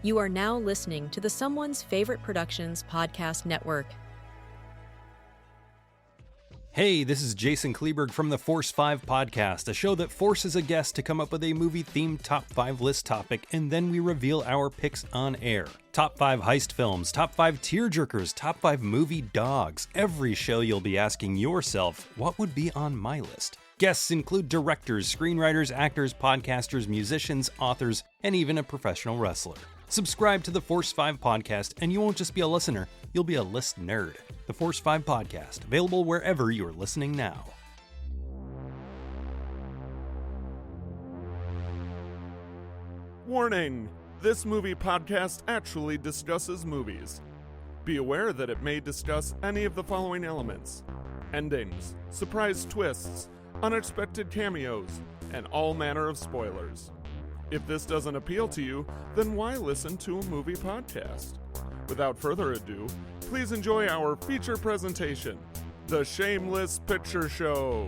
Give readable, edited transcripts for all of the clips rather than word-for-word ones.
You are now listening to the Someone's Favorite Productions podcast network. Hey, this is Jason Kleberg from the Force 5 podcast, a show that forces a guest to come up with a movie-themed top 5 list topic, and then we reveal our picks on air. Top 5 heist films, top 5 tearjerkers, top 5 movie dogs. Every show you'll be asking yourself, what would be on my list? Guests include directors, screenwriters, actors, podcasters, musicians, authors, and even a professional wrestler. Subscribe to the Force 5 podcast, and you won't just be a listener, you'll be a list nerd. The Force 5 podcast, available wherever you're listening now. Warning! This movie podcast actually discusses movies. Be aware that it may discuss any of the following elements: endings, surprise twists, unexpected cameos, and all manner of spoilers. If this doesn't appeal to you, then why listen to a movie podcast? Without further ado, please enjoy our feature presentation, The Shameless Picture Show.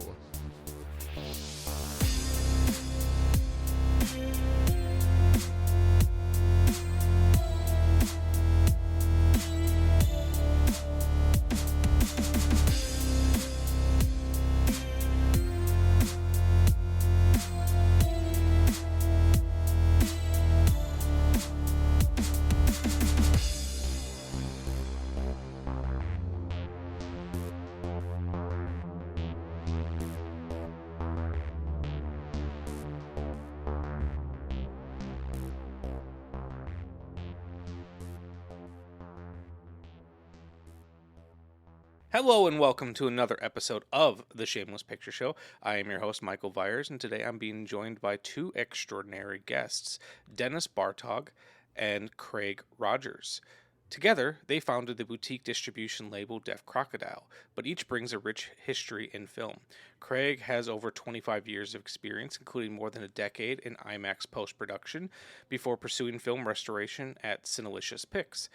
Hello and welcome to another episode of The Shameless Picture Show. I am your host, Michael Vyers, and today I'm being joined by two extraordinary guests, Dennis Bartok and Craig Rogers. Together, they founded the boutique distribution label Deaf Crocodile, but each brings a rich history in film. Craig has over 25 years of experience, including more than a decade in IMAX post-production, before pursuing film restoration at Cinelicious Pix.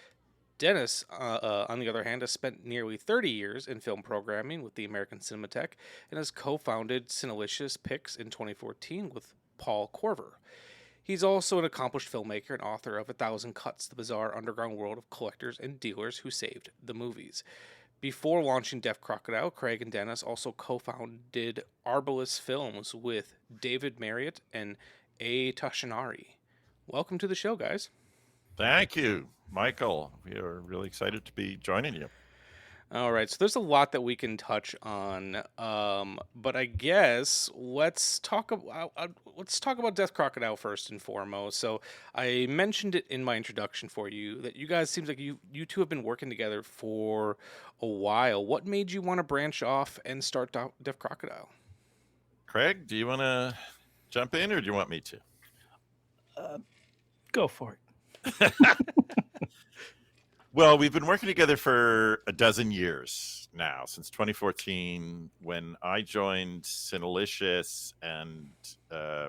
Dennis, on the other hand, has spent nearly 30 years in film programming with the American Cinematheque and has co-founded Cinelicious Pix in 2014 with Paul Corver. He's also an accomplished filmmaker and author of 1,000 Cuts, the bizarre underground world of collectors and dealers who saved the movies. Before launching Deaf Crocodile, Craig and Dennis also co-founded Arbalest Films with David Marriott and A. Tashinari. Welcome to the show, guys. Thank you, Michael. We are really excited to be joining you. All right, so there's a lot that we can touch on, but I guess let's talk about Death Crocodile first and foremost. So I mentioned it in my introduction for you that you guys seems like you two have been working together for a while. What made you want to branch off and start Deaf Crocodile? Craig, do you want to jump in, or do you want me to? Go for it. Well, we've been working together for a dozen years now, since 2014, when I joined Cinelicious and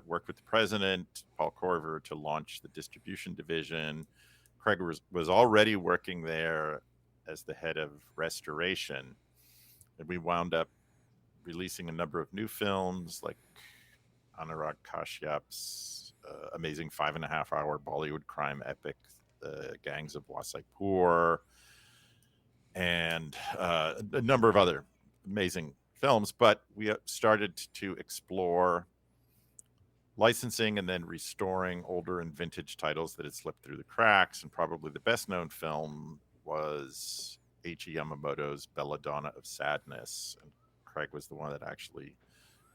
worked with the president, Paul Corver, to launch the distribution division. Craig was already working there as the head of restoration, and we wound up releasing a number of new films like Anurag Kashyap's amazing 5.5-hour Bollywood crime epic, The Gangs of Wasaipur, and a number of other amazing films. But we started to explore licensing and then restoring older and vintage titles that had slipped through the cracks. And probably the best known film was H.E. Yamamoto's Belladonna of Sadness. And Craig was the one that actually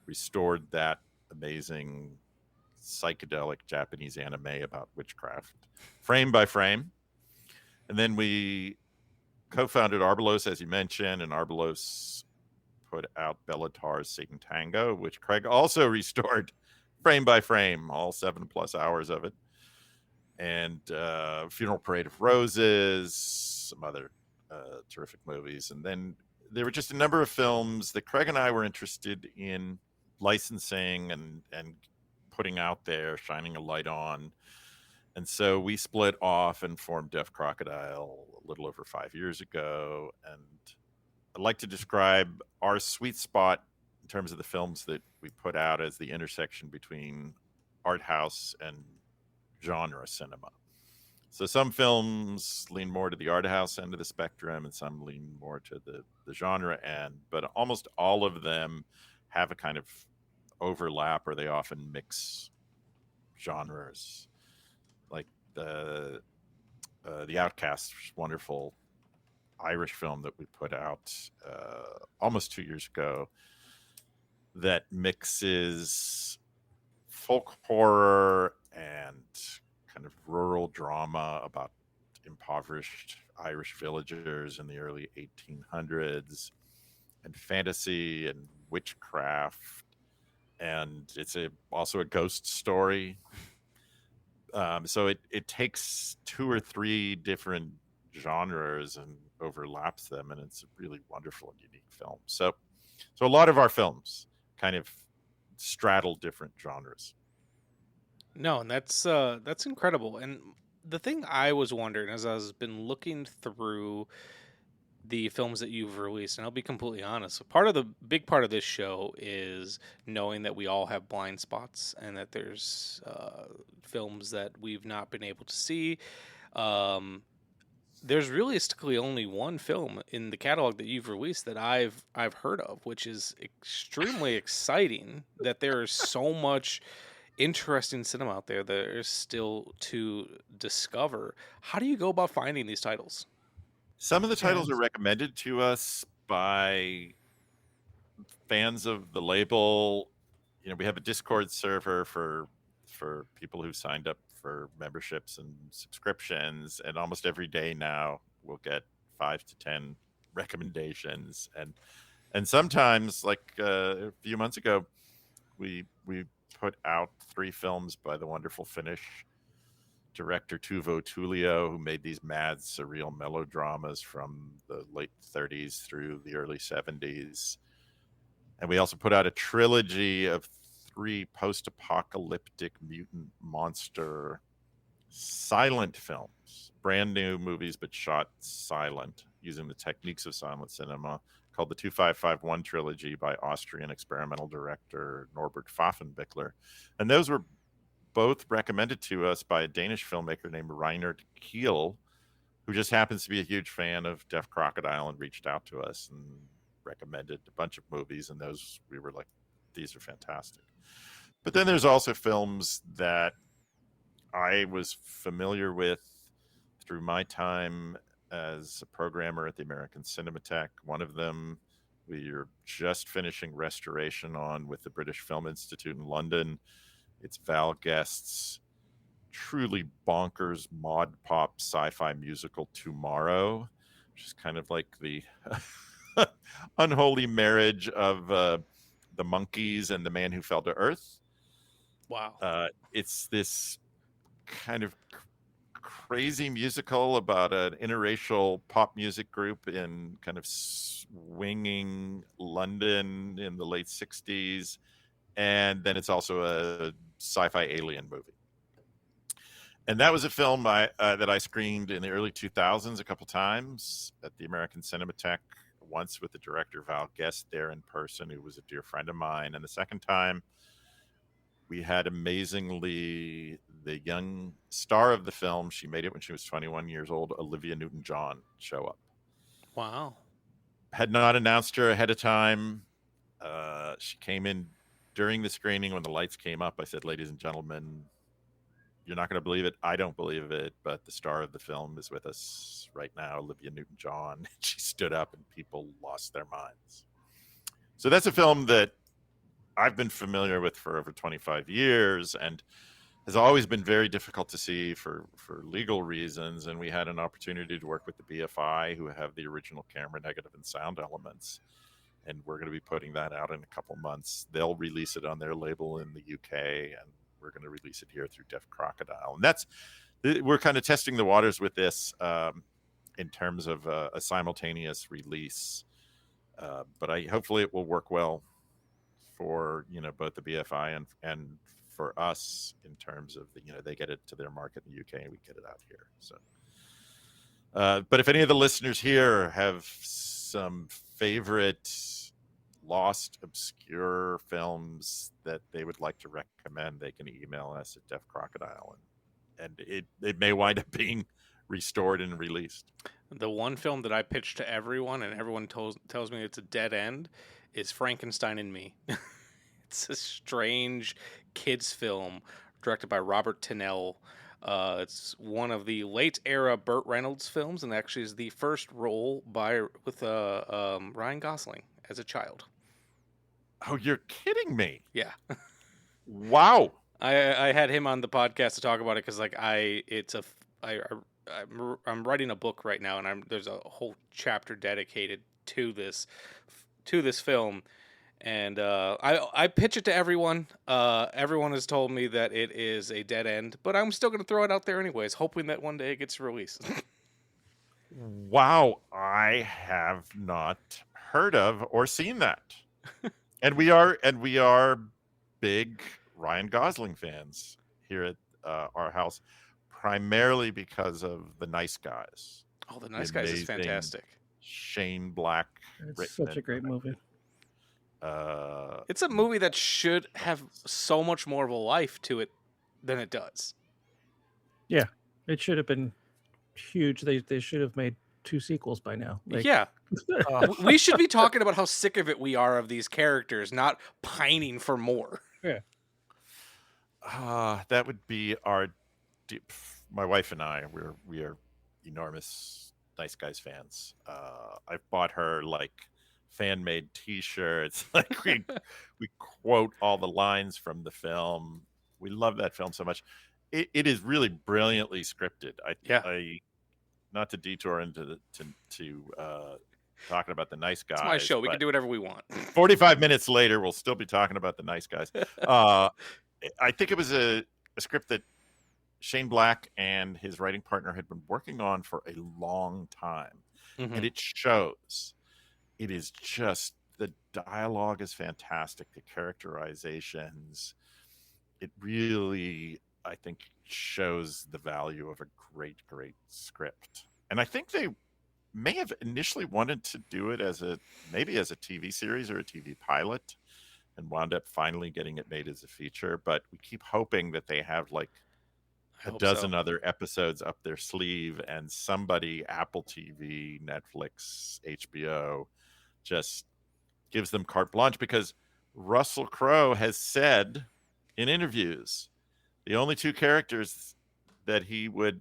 restored that amazing psychedelic Japanese anime about witchcraft, frame by frame. And then we co-founded Arbalest, as you mentioned, and Arbalest put out Bellatar's Satan Tango, which Craig also restored frame by frame, all 7+ hours of it. And Funeral Parade of Roses, some other terrific movies. And then there were just a number of films that Craig and I were interested in licensing and putting out there, shining a light on. And so we split off and formed Deaf Crocodile a little over 5 years ago. And I'd like to describe our sweet spot in terms of the films that we put out as the intersection between art house and genre cinema. So some films lean more to the art house end of the spectrum, and some lean more to the genre end. But almost all of them have a kind of overlap, or they often mix genres. Like the Outcast, wonderful Irish film that we put out almost 2 years ago, that mixes folk horror and kind of rural drama about impoverished Irish villagers in the early 1800s, and fantasy and witchcraft, and it's also a ghost story. So it takes two or three different genres and overlaps them, and it's a really wonderful and unique film. So a lot of our films kind of straddle different genres. No, and that's incredible. And the thing I was wondering as I was been looking through the films that you've released, and I'll be completely honest, part of the big part of this show is knowing that we all have blind spots and that there's films that we've not been able to see. Um, there's realistically only one film in the catalog that you've released that I've heard of, which is extremely exciting that there is so much interesting cinema out there that is still to discover. How do you go about finding these titles? Some of the titles are recommended to us by fans of the label. We have a Discord server for people who signed up for memberships and subscriptions, and almost every day now we'll get 5 to 10 recommendations, and sometimes, like a few months ago, we put out 3 films by the wonderful Finnish director Tuvo Tullio, who made these mad surreal melodramas from the late 30s through the early 70s. And we also put out a trilogy of 3 post-apocalyptic mutant monster silent films, brand new movies but shot silent using the techniques of silent cinema, called the 2551 trilogy by Austrian experimental director Norbert Pfaffenbichler. And those were both recommended to us by a Danish filmmaker named Reinhard Kiel, who just happens to be a huge fan of Deaf Crocodile and reached out to us and recommended a bunch of movies, and those we were like, these are fantastic. But then there's also films that I was familiar with through my time as a programmer at the American Cinematheque. One of them we are just finishing restoration on with the British Film Institute in London. It's Val Guest's truly bonkers mod pop sci-fi musical Tomorrow, which is kind of like the unholy marriage of the Monkees and The Man Who Fell to Earth. Wow. It's this kind of crazy musical about an interracial pop music group in kind of swinging London in the late 60s. And then it's also a sci-fi alien movie. And that was a film that I screened in the early 2000s a couple times at the American Cinematheque, once with the director Val Guest there in person, who was a dear friend of mine. And the second time, we had amazingly the young star of the film. She made it when she was 21 years old, Olivia Newton-John, show up. Wow. Had not announced her ahead of time. She came in during the screening when the lights came up. I said, ladies and gentlemen, you're not going to believe it. I don't believe it, but the star of the film is with us right now, Olivia Newton-John. She stood up and people lost their minds. So that's a film that I've been familiar with for over 25 years and has always been very difficult to see for legal reasons. And we had an opportunity to work with the BFI, who have the original camera negative and sound elements. And we're going to be putting that out in a couple months. They'll release it on their label in the UK, and we're going to release it here through Deaf Crocodile. And we're kind of testing the waters with this in terms of a simultaneous release. But hopefully it will work well for both the BFI and for us in terms of they get it to their market in the UK and we get it out here. So, but if any of the listeners here have some favorite lost, obscure films that they would like to recommend, they can email us at Deaf Crocodile and it may wind up being restored and released. The one film that I pitched to everyone, and everyone tells me it's a dead end, is Frankenstein and Me. It's a strange kids film directed by Robert Tinnell. It's one of the late era Burt Reynolds films, and actually is the first role with Ryan Gosling as a child. Oh, you're kidding me! Yeah. Wow. I had him on the podcast to talk about it because I'm writing a book right now, and there's a whole chapter dedicated to this film. And I pitch it to everyone. Everyone has told me that it is a dead end, but I'm still going to throw it out there anyways, hoping that one day it gets released. Wow, I have not heard of or seen that. and we are big Ryan Gosling fans here at our house, primarily because of The Nice Guys. Oh, The Nice Guys is fantastic. Shane Black. It's such a great movie. It's a movie that should have so much more of a life to it than it does. Yeah, it should have been huge. They should have made 2 sequels by now. Yeah. We should be talking about how sick of it we are of these characters, not pining for more. Yeah. That would be my wife and I. We are enormous Nice Guys fans. I've bought her fan-made T-shirts. We quote all the lines from the film. We love that film so much. It is really brilliantly scripted. I not to detour into talking about The Nice Guys. It's my show. We can do whatever we want. 45 minutes later, we'll still be talking about The Nice Guys. I think it was a script that Shane Black and his writing partner had been working on for a long time, and it shows. It is just, the dialogue is fantastic. The characterizations, it really, I think, shows the value of a great, great script. And I think they may have initially wanted to do it maybe as a TV series or a TV pilot, and wound up finally getting it made as a feature. But we keep hoping that they have a dozen other episodes up their sleeve, and somebody, Apple TV, Netflix, HBO, just gives them carte blanche, because Russell Crowe has said in interviews the only 2 characters that he would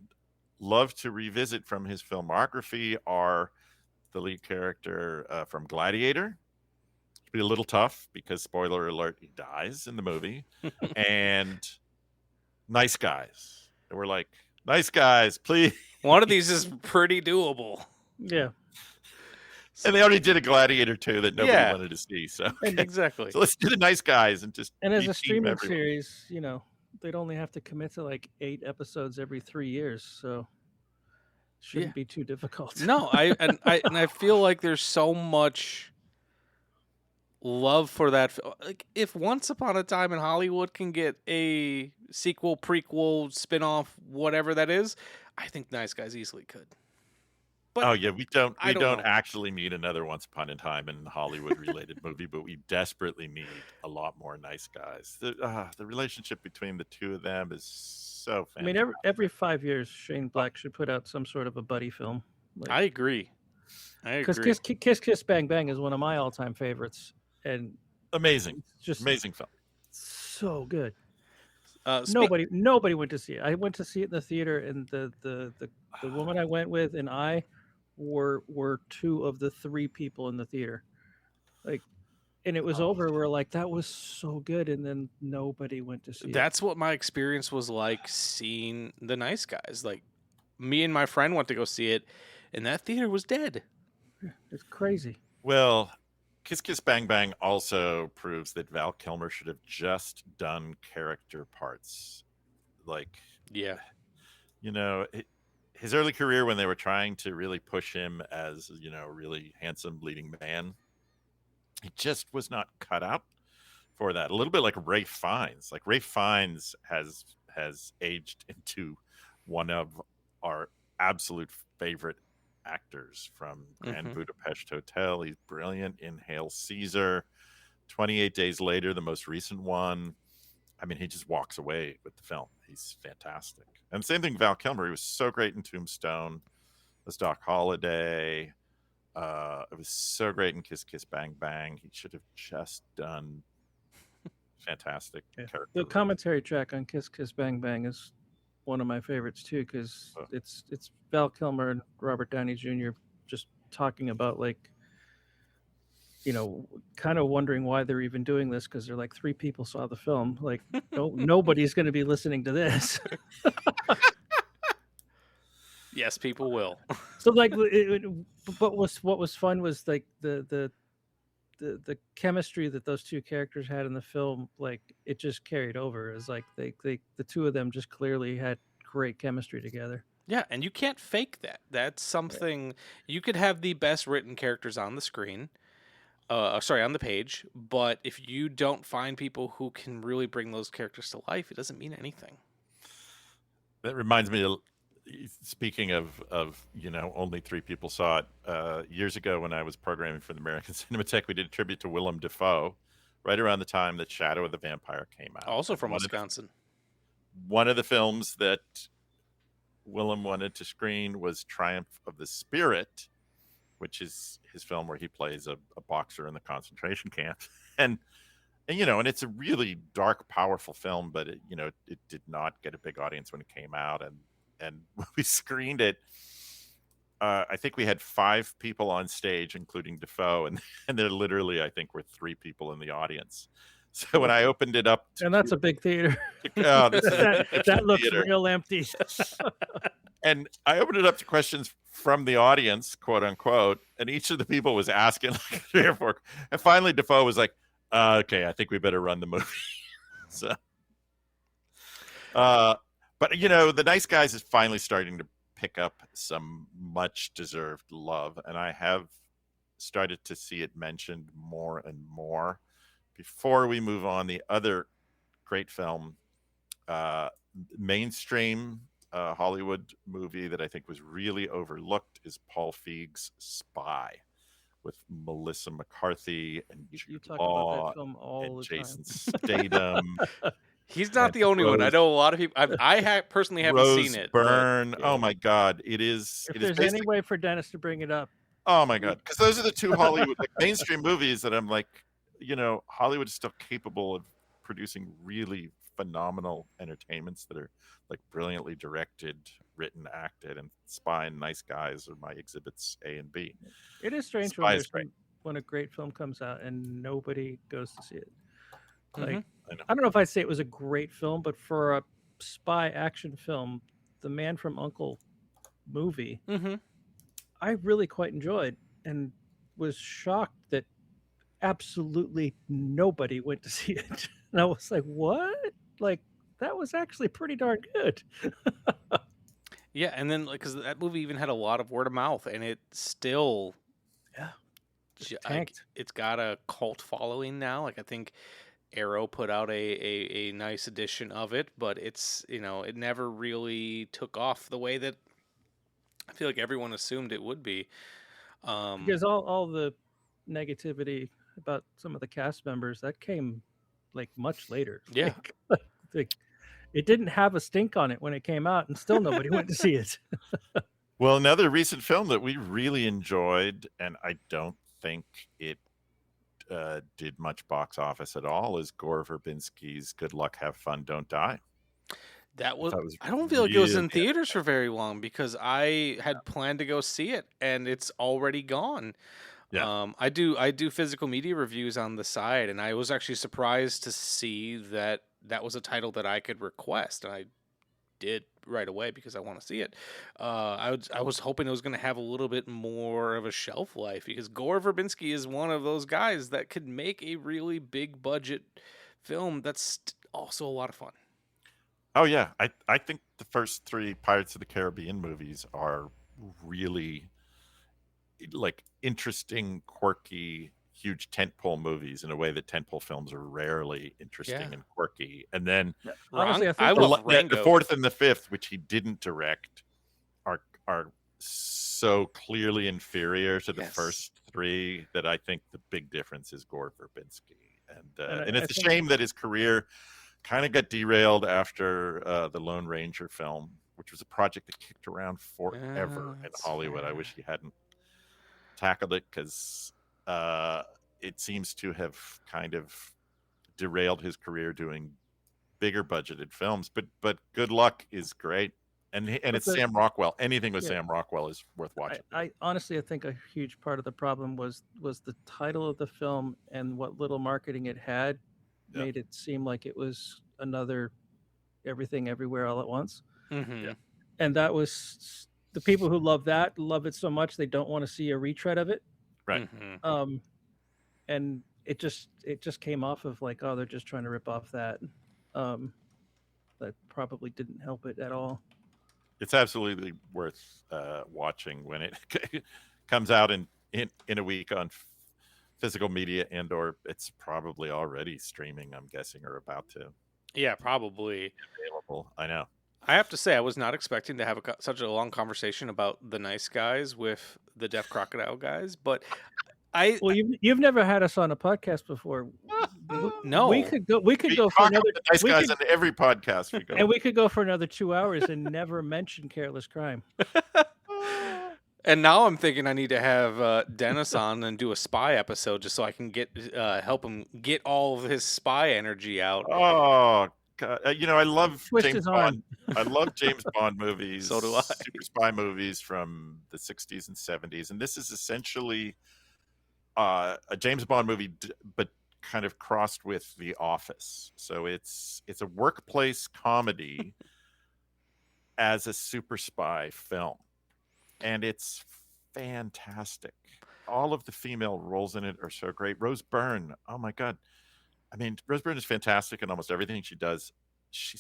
love to revisit from his filmography are the lead character from Gladiator. It'd be a little tough because, spoiler alert, he dies in the movie. And Nice Guys. And we're like, Nice Guys, please. One of these is pretty doable. Yeah. And they already did a Gladiator 2 that nobody wanted to see. So Exactly. So let's do The Nice Guys and just. And as a streaming series, they'd only have to commit to 8 episodes every 3 years, so shouldn't be too difficult. No, I feel like there's so much love for that. If Once Upon a Time in Hollywood can get a sequel, prequel, spin-off, whatever that is, I think Nice Guys easily could. But we don't know. actually need another Once Upon a Time in Hollywood related movie, but we desperately need a lot more Nice Guys. The relationship between the 2 of them is so fantastic. I mean, every 5 years, Shane Black should put out some sort of a buddy film. I agree. Because Kiss Kiss Bang Bang is one of my all-time favorites, and amazing, just amazing film, so good. Nobody went to see it. I went to see it in the theater, and the woman I went with and I were 2 of the 3 people in the theater. And it was over. We're like, that was so good, and then nobody went to see it. That's what my experience was like seeing The Nice Guys. Me and my friend went to go see it, and that theater was dead. It's crazy. Well, Kiss Kiss Bang Bang also proves that Val Kilmer should have just done character parts. His early career, when they were trying to really push him as, a really handsome leading man, he just was not cut out for that. A little bit like Ralph Fiennes. Ralph Fiennes has aged into one of our absolute favorite actors from Grand Budapest Hotel. He's brilliant in Hail Caesar, 28 Days Later, the most recent one. I mean, he just walks away with the film. He's fantastic. And same thing, Val Kilmer. He was so great in Tombstone as Doc Holliday. It was so great in Kiss Kiss Bang Bang. He should have just done fantastic character. The commentary track on Kiss Kiss Bang Bang is one of my favorites too, because it's Val Kilmer and Robert Downey Jr. just talking about, like, you know, kind of wondering why they're even doing this, because they're like, 3 people saw the film. Like, nobody's going to be listening to this. Yes, people will. So, like, what was fun was, like, the chemistry that those 2 characters had in the film. Like, it just carried over. It's like they the 2 of them just clearly had great chemistry together. Yeah, and you can't fake that. That's something you could have the best written characters on the screen. On the page, but if you don't find people who can really bring those characters to life, it doesn't mean anything. That reminds me of, speaking of only 3 people saw it, years ago when I was programming for the American Cinematheque, we did a tribute to Willem Dafoe right around the time that Shadow of the Vampire came out. Also from Wisconsin. One of the films that Willem wanted to screen was Triumph of the Spirit, which is his film where he plays a boxer in the concentration camp. And it's a really dark, powerful film, but it did not get a big audience when it came out. And when we screened it, I think we had 5 people on stage, including Defoe, and there literally, I think, were 3 people in the audience. So when I opened it up, and that's a big theater. That looks theater. Real empty. And I opened it up to questions from the audience, quote unquote, and each of the people was asking like 3 or 4. And finally, Defoe was like, "Okay, I think we better run the movie." So, but The Nice Guys is finally starting to pick up some much-deserved love, and I have started to see it mentioned more and more. Before we move on, the other great film, mainstream Hollywood movie that I think was really overlooked is Paul Feig's Spy, with Melissa McCarthy and You Jude talk Law about that film all and the Jason time. Statham. He's not the only one. I know a lot of people. I personally haven't Rose seen it. Byrne. But, Oh my God, it is. If It is there's any way for Dennis to bring it up. Oh my God, because those are the 2 Hollywood mainstream movies that I'm like, Hollywood is still capable of producing really phenomenal entertainments that are like brilliantly directed, written, acted, and Spy and Nice Guys are my exhibits A and B. It is strange when a great film comes out and nobody goes to see it. Like, I don't know if I'd say it was a great film, but for a spy action film, The Man from U.N.C.L.E. movie, I really quite enjoyed, and was shocked that absolutely nobody went to see it. And I was like, what? Like, that was actually pretty darn good. Yeah, and then because that movie even had a lot of word of mouth, and it still, tanked. It's got a cult following now. Like, I think Arrow put out a nice edition of it, but it's it never really took off the way that I feel like everyone assumed it would be. Because all the negativity about some of the cast members that came like much later. Yeah. Like, it didn't have a stink on it when it came out, and still nobody went to see it. Well, another recent film that we really enjoyed, and I don't think it did much box office at all, is Gore Verbinski's Good Luck, Have Fun, Don't Die. That was I don't feel like it was in theaters for very long, because I had planned to go see it and it's already gone. Yeah. I do physical media reviews on the side, and I was actually surprised to see that was a title that I could request, and I did right away because I want to see it. I was hoping it was going to have a little bit more of a shelf life, because Gore Verbinski is one of those guys that could make a really big budget film that's also a lot of fun. Oh yeah, I think the first 3 Pirates of the Caribbean movies are really like interesting, quirky, huge tentpole movies in a way that tentpole films are rarely interesting and quirky. And then honestly, I love Rango. The 4th and the 5th, which he didn't direct, are so clearly inferior to the first 3 that I think the big difference is Gore Verbinski. And it's a shame that his career kind of got derailed after the Lone Ranger film, which was a project that kicked around forever in Hollywood. Fair. I wish he hadn't tackled it, because it seems to have kind of derailed his career doing bigger budgeted films. But Good Luck is great, and it's Sam Rockwell. Anything with Sam Rockwell is worth watching. I honestly, I think a huge part of the problem was the title of the film, and what little marketing it had made it seem like it was another Everything Everywhere All at Once. Mm-hmm. And that was, the people who love it so much they don't want to see a retread of it. Right. Mm-hmm. And it just came off of like, oh, they're just trying to rip off that. That probably didn't help it at all. It's absolutely worth watching when it comes out in a week on physical media, or it's probably already streaming, I'm guessing, or about to. Yeah, probably available. I know. I have to say, I was not expecting to have such a long conversation about The Nice Guys with the Deaf Crocodile guys, but you've never had us on a podcast before. No, we could go for another Nice Guys on every podcast we go, and we could go for another 2 hours and never mention Careless Crime. And now I'm thinking I need to have Dennis on and do a spy episode just so I can help him get all of his spy energy out. Oh God! I love Twist James Bond. I love James Bond movies. So do I. Super spy movies from the 60s and 70s, and this is essentially a James Bond movie, but kind of crossed with The Office. So it's a workplace comedy as a super spy film. And it's fantastic. All of the female roles in it are so great. Rose Byrne, oh my God. I mean, Rose Byrne is fantastic in almost everything she does. She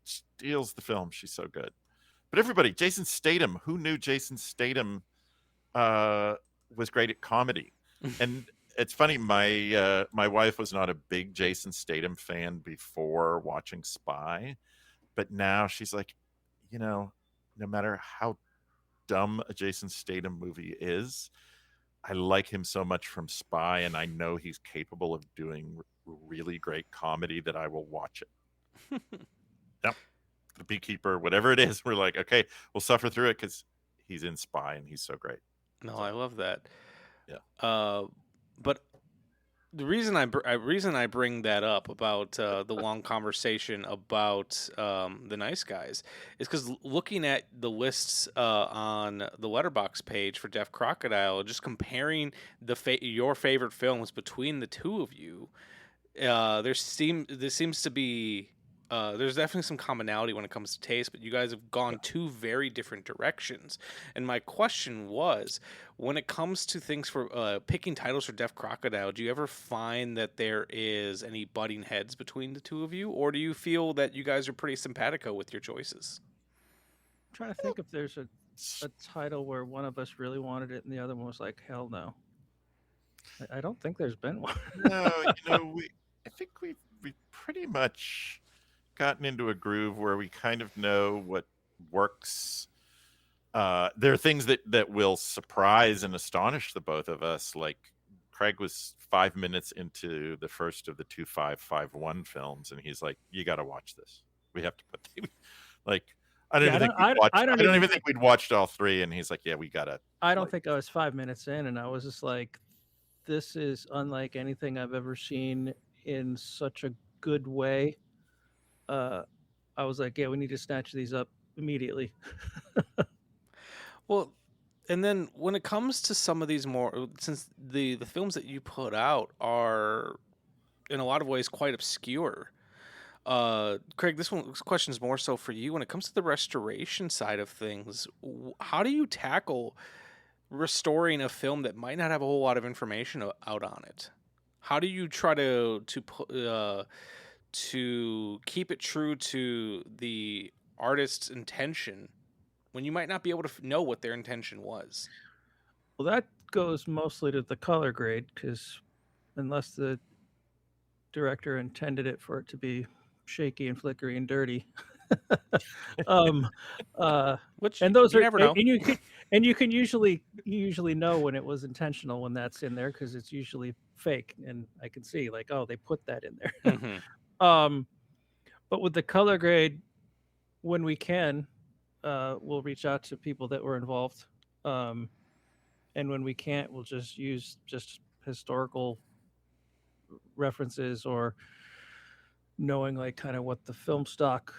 steals the film. She's so good. But everybody, Jason Statham, who knew Jason Statham was great at comedy? And it's funny, my wife was not a big Jason Statham fan before watching Spy. But now she's like, no matter how dumb a Jason Statham movie is, I like him so much from Spy, and I know he's capable of doing really great comedy that I will watch it. Yep. The Beekeeper, whatever it is, we're like, okay, we'll suffer through it because he's in Spy and he's so great. No, I love that. Yeah. But the reason I bring that up about the long conversation about The Nice Guys is because looking at the lists on the Letterboxd page for Deaf Crocodile, just comparing your favorite films between the two of you, there seems to be there's definitely some commonality when it comes to taste, but you guys have gone two very different directions. And my question was, when it comes to things for picking titles for Deaf Crocodile, do you ever find that there is any butting heads between the two of you, or do you feel that you guys are pretty simpatico with your choices? I'm trying to think if there's a title where one of us really wanted it and the other one was like, hell no. I don't think there's been one. No, I think we've pretty much gotten into a groove where we kind of know what works. There are things that will surprise and astonish the both of us. Like Craig was 5 minutes into the first of the 2551 films, and he's like, "You got to watch this. We have to put." Like, I don't even think we'd watched all three, and he's like, "Yeah, we gotta." I don't think I was 5 minutes in, and I was just like, "This is unlike anything I've ever seen in such a good way." I was like, yeah, we need to snatch these up immediately. Well, and then when it comes to some of these more, since the films that you put out are in a lot of ways quite obscure, Craig, this question is more so for you. When it comes to the restoration side of things, how do you tackle restoring a film that might not have a whole lot of information out on it? How do you try to keep it true to the artist's intention when you might not be able to know what their intention was? Well, that goes mostly to the color grade, because unless the director intended it for it to be shaky and flickery and dirty, which and those you are never know. and you can usually know when it was intentional when that's in there, because it's usually fake, and I can see like, oh, they put that in there. Mm-hmm. But with the color grade, when we can, we'll reach out to people that were involved. And when we can't, we'll just use just historical references or knowing like kind of what the film stock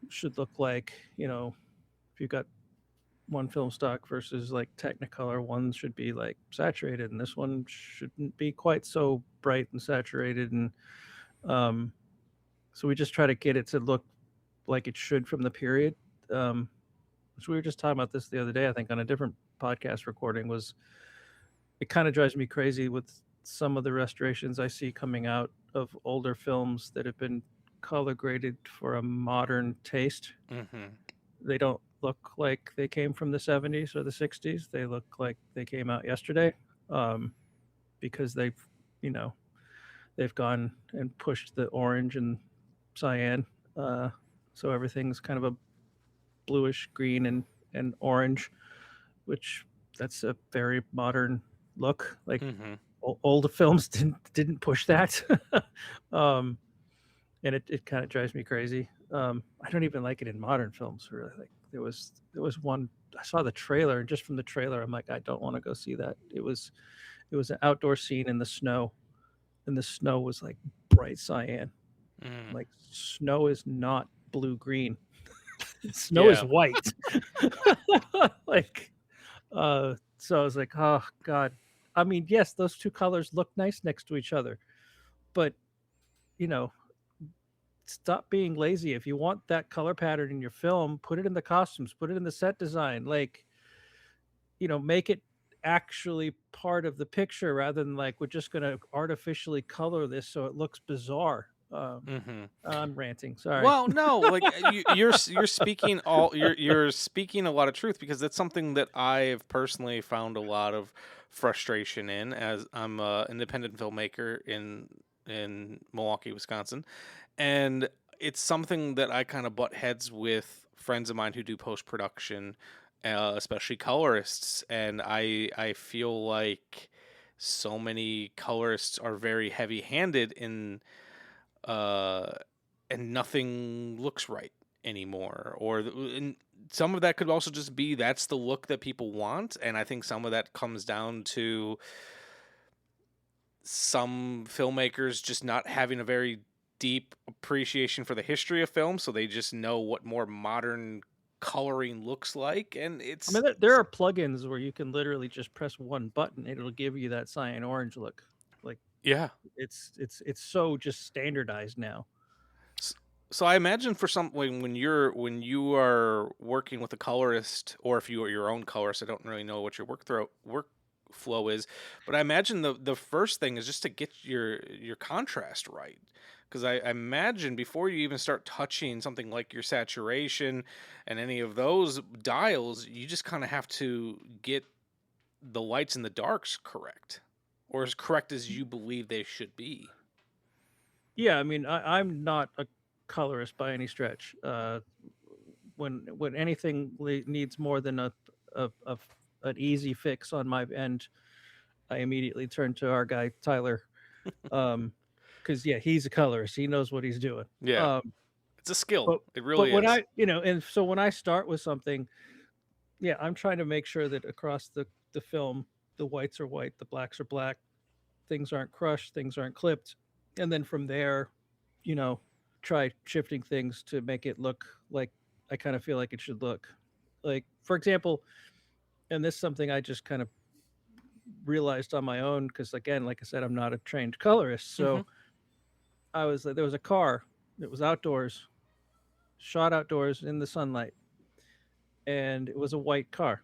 should look like. You know, if you've got one film stock versus like Technicolor, one should be like saturated, and this one shouldn't be quite so bright and saturated. And so we just try to get it to look like it should from the period. Which we were just talking about this the other day, I think, on a different podcast recording. Was it kind of drives me crazy with some of the restorations I see coming out of older films that have been color graded for a modern taste. Mm-hmm. They don't look like they came from the 70s or the 60s. They look like they came out yesterday, because they've gone and pushed the orange and cyan, so everything's kind of a bluish green and orange, which that's a very modern look. Like old films didn't push that. And it kind of drives me crazy. I don't even like it in modern films, really. Like there was one, I saw the trailer, and just from the trailer I'm like, I don't want to go see that. It was an outdoor scene in the snow, and the snow was like bright cyan. Like snow is not blue green. Snow is white. Like so I was like, oh god. I mean, yes, those two colors look nice next to each other, but stop being lazy. If you want that color pattern in your film, put it in the costumes, put it in the set design, like, make it actually part of the picture rather than like, we're just going to artificially color this so it looks bizarre. I'm ranting. Sorry. Well, no, like you're speaking you're speaking a lot of truth, because that's something that I've personally found a lot of frustration in, as I'm an independent filmmaker in Milwaukee, Wisconsin, and it's something that I kind of butt heads with friends of mine who do post production, especially colorists, and I feel like so many colorists are very heavy handed in. And nothing looks right anymore. And some of that could also just be that's the look that people want, and I think some of that comes down to some filmmakers just not having a very deep appreciation for the history of film, so they just know what more modern coloring looks like. And it's, I mean, there are plugins where you can literally just press one button, it'll give you that cyan orange look. Like, yeah, it's so just standardized now. So I imagine for when you are working with a colorist, or if you are your own colorist, I don't really know what your workflow is, but I imagine the first thing is just to get your contrast right, because I imagine before you even start touching something like your saturation and any of those dials, you just kind of have to get the lights and the darks correct, or as correct as you believe they should be. Yeah, I mean, I'm not a colorist by any stretch. When anything needs more than an easy fix on my end, I immediately turn to our guy Tyler, because he's a colorist. He knows what he's doing. Yeah, it's a skill. It really is. But when and so when I start with something, I'm trying to make sure that across the film, the whites are white, the blacks are black, things aren't crushed, things aren't clipped, and then from there, try shifting things to make it look like I kind of feel like it should look. Like, for example, and this is something I just kind of realized on my own, because again, like I said, I'm not a trained colorist. So I was like, there was a car that was outdoors, shot outdoors in the sunlight, and it was a white car.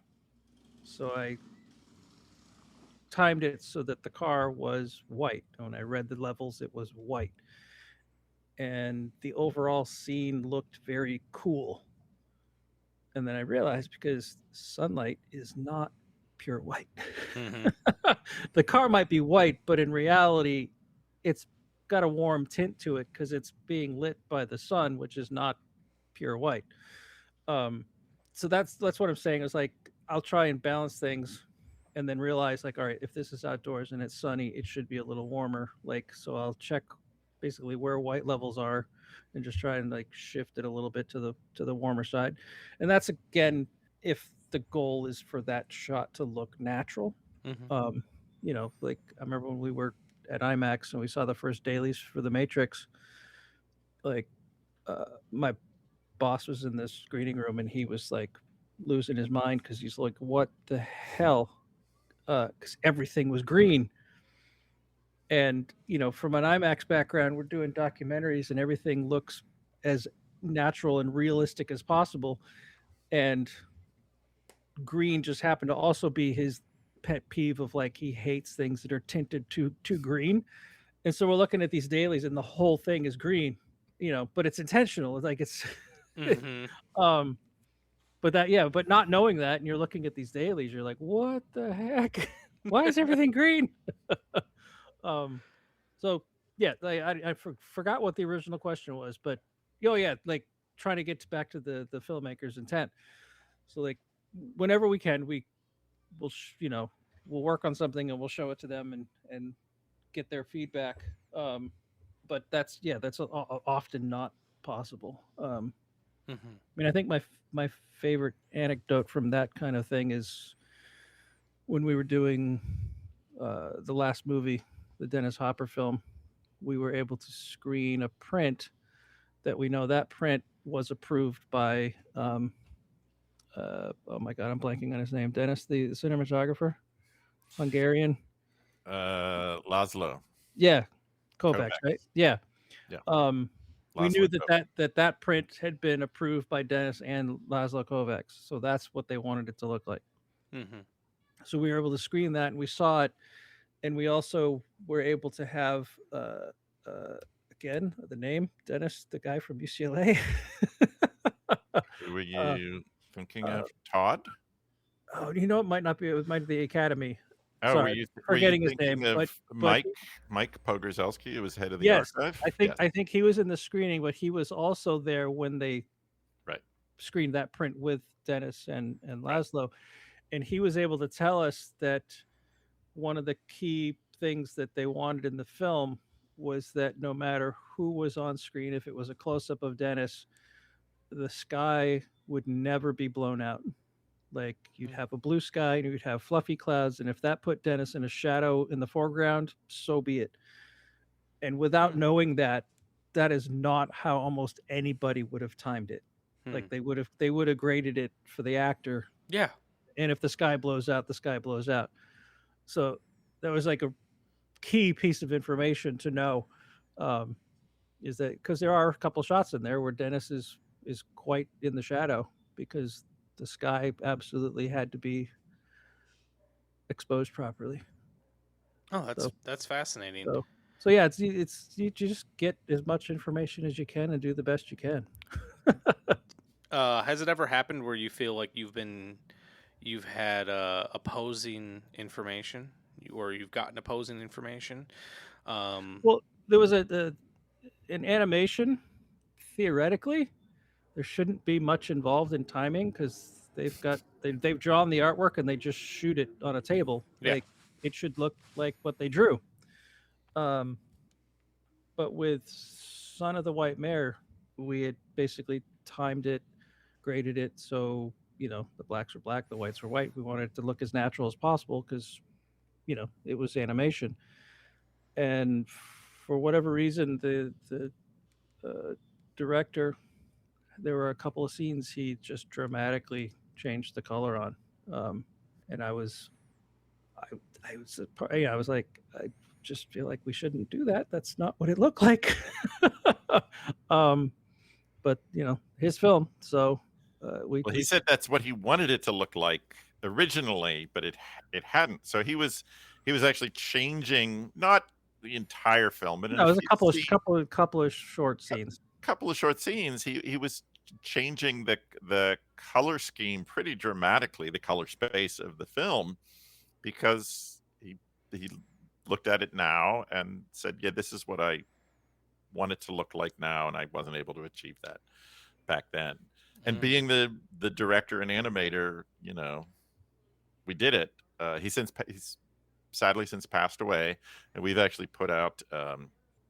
So I timed it so that the car was white. When I read the levels, it was white. And the overall scene looked very cool. And then I realized, because sunlight is not pure white. The car might be white, but in reality, it's got a warm tint to it because it's being lit by the sun, which is not pure white. So that's what I'm saying. Is like, I'll try and balance things, and then realize, like, all right, if this is outdoors and it's sunny, it should be a little warmer. Like, so I'll check basically where white levels are, and just try and like shift it a little bit to the warmer side. And that's again if the goal is for that shot to look natural. Like I remember when we were at IMAX and we saw the first dailies for The Matrix, like my boss was in this screening room and he was like losing his mind because he's like, what the hell? Because everything was green. And, from an IMAX background, we're doing documentaries and everything looks as natural and realistic as possible. And green just happened to also be his pet peeve of like, he hates things that are tinted too green. And so we're looking at these dailies and the whole thing is green, but it's intentional. It's like it's, but not knowing that, and you're looking at these dailies, you're like, what the heck? Why is everything green? So yeah, I forgot what the original question was, but like trying to get back to the filmmaker's intent. So like whenever we can, we'll work on something and we'll show it to them and get their feedback. But that's often not possible. I mean, I think my favorite anecdote from that kind of thing is when we were doing the last movie, the Dennis Hopper film. We were able to screen a print that we know that print was approved by oh my god, I'm blanking on his name. Dennis, the cinematographer, Hungarian. Laszlo. Yeah, Kovacs, right? Yeah. We Laszlo knew Kovacs. that print had been approved by Dennis and Laszlo Kovacs, so that's what they wanted it to look like. So we were able to screen that, and we saw it, and we also were able to have again the name Dennis, the guy from UCLA. Were you thinking of Todd? Oh, it might not be. It might be the Academy. Oh, Sorry, forgetting his name. Of but Mike Pogrzewski, who was head of the archive? I think he was in the screening, but he was also there when they screened that print with Dennis and Laszlo, and he was able to tell us that one of the key things that they wanted in the film was that no matter who was on screen, if it was a close-up of Dennis, the sky would never be blown out. Like you'd have a blue sky and you'd have fluffy clouds, and if that put Dennis in a shadow in the foreground, so be it. And without knowing that, that is not how almost anybody would have timed it. Like they would have graded it for the actor. Yeah. And if the sky blows out, the sky blows out. So that was like a key piece of information to know, is that because there are a couple shots in there where Dennis is quite in the shadow because the sky absolutely had to be exposed properly. Oh, that's fascinating. So yeah, it's you just get as much information as you can and do the best you can. Has it ever happened where you feel like you've had opposing information, or you've gotten opposing information? Well, there was an animation. Theoretically, there shouldn't be much involved in timing because they've drawn the artwork and they just shoot it on a table. Yeah. Like it should look like what they drew. But with Son of the White Mare, we had basically timed it, graded it, so the blacks were black, the whites were white. We wanted it to look as natural as possible because it was animation. And for whatever reason, the director, there were a couple of scenes he just dramatically changed the color on, and I was like, I just feel like we shouldn't do that. That's not what it looked like. But his film, so he said that's what he wanted it to look like originally, but it hadn't. So he was actually changing not the entire film, but it was a couple of short scenes. Couple of short scenes. He was changing the color scheme pretty dramatically, the color space of the film, because he looked at it now and said, yeah, this is what I want it to look like now, and I wasn't able to achieve that back then. And being the director and animator, we did it. He's sadly since passed away, and we've actually put out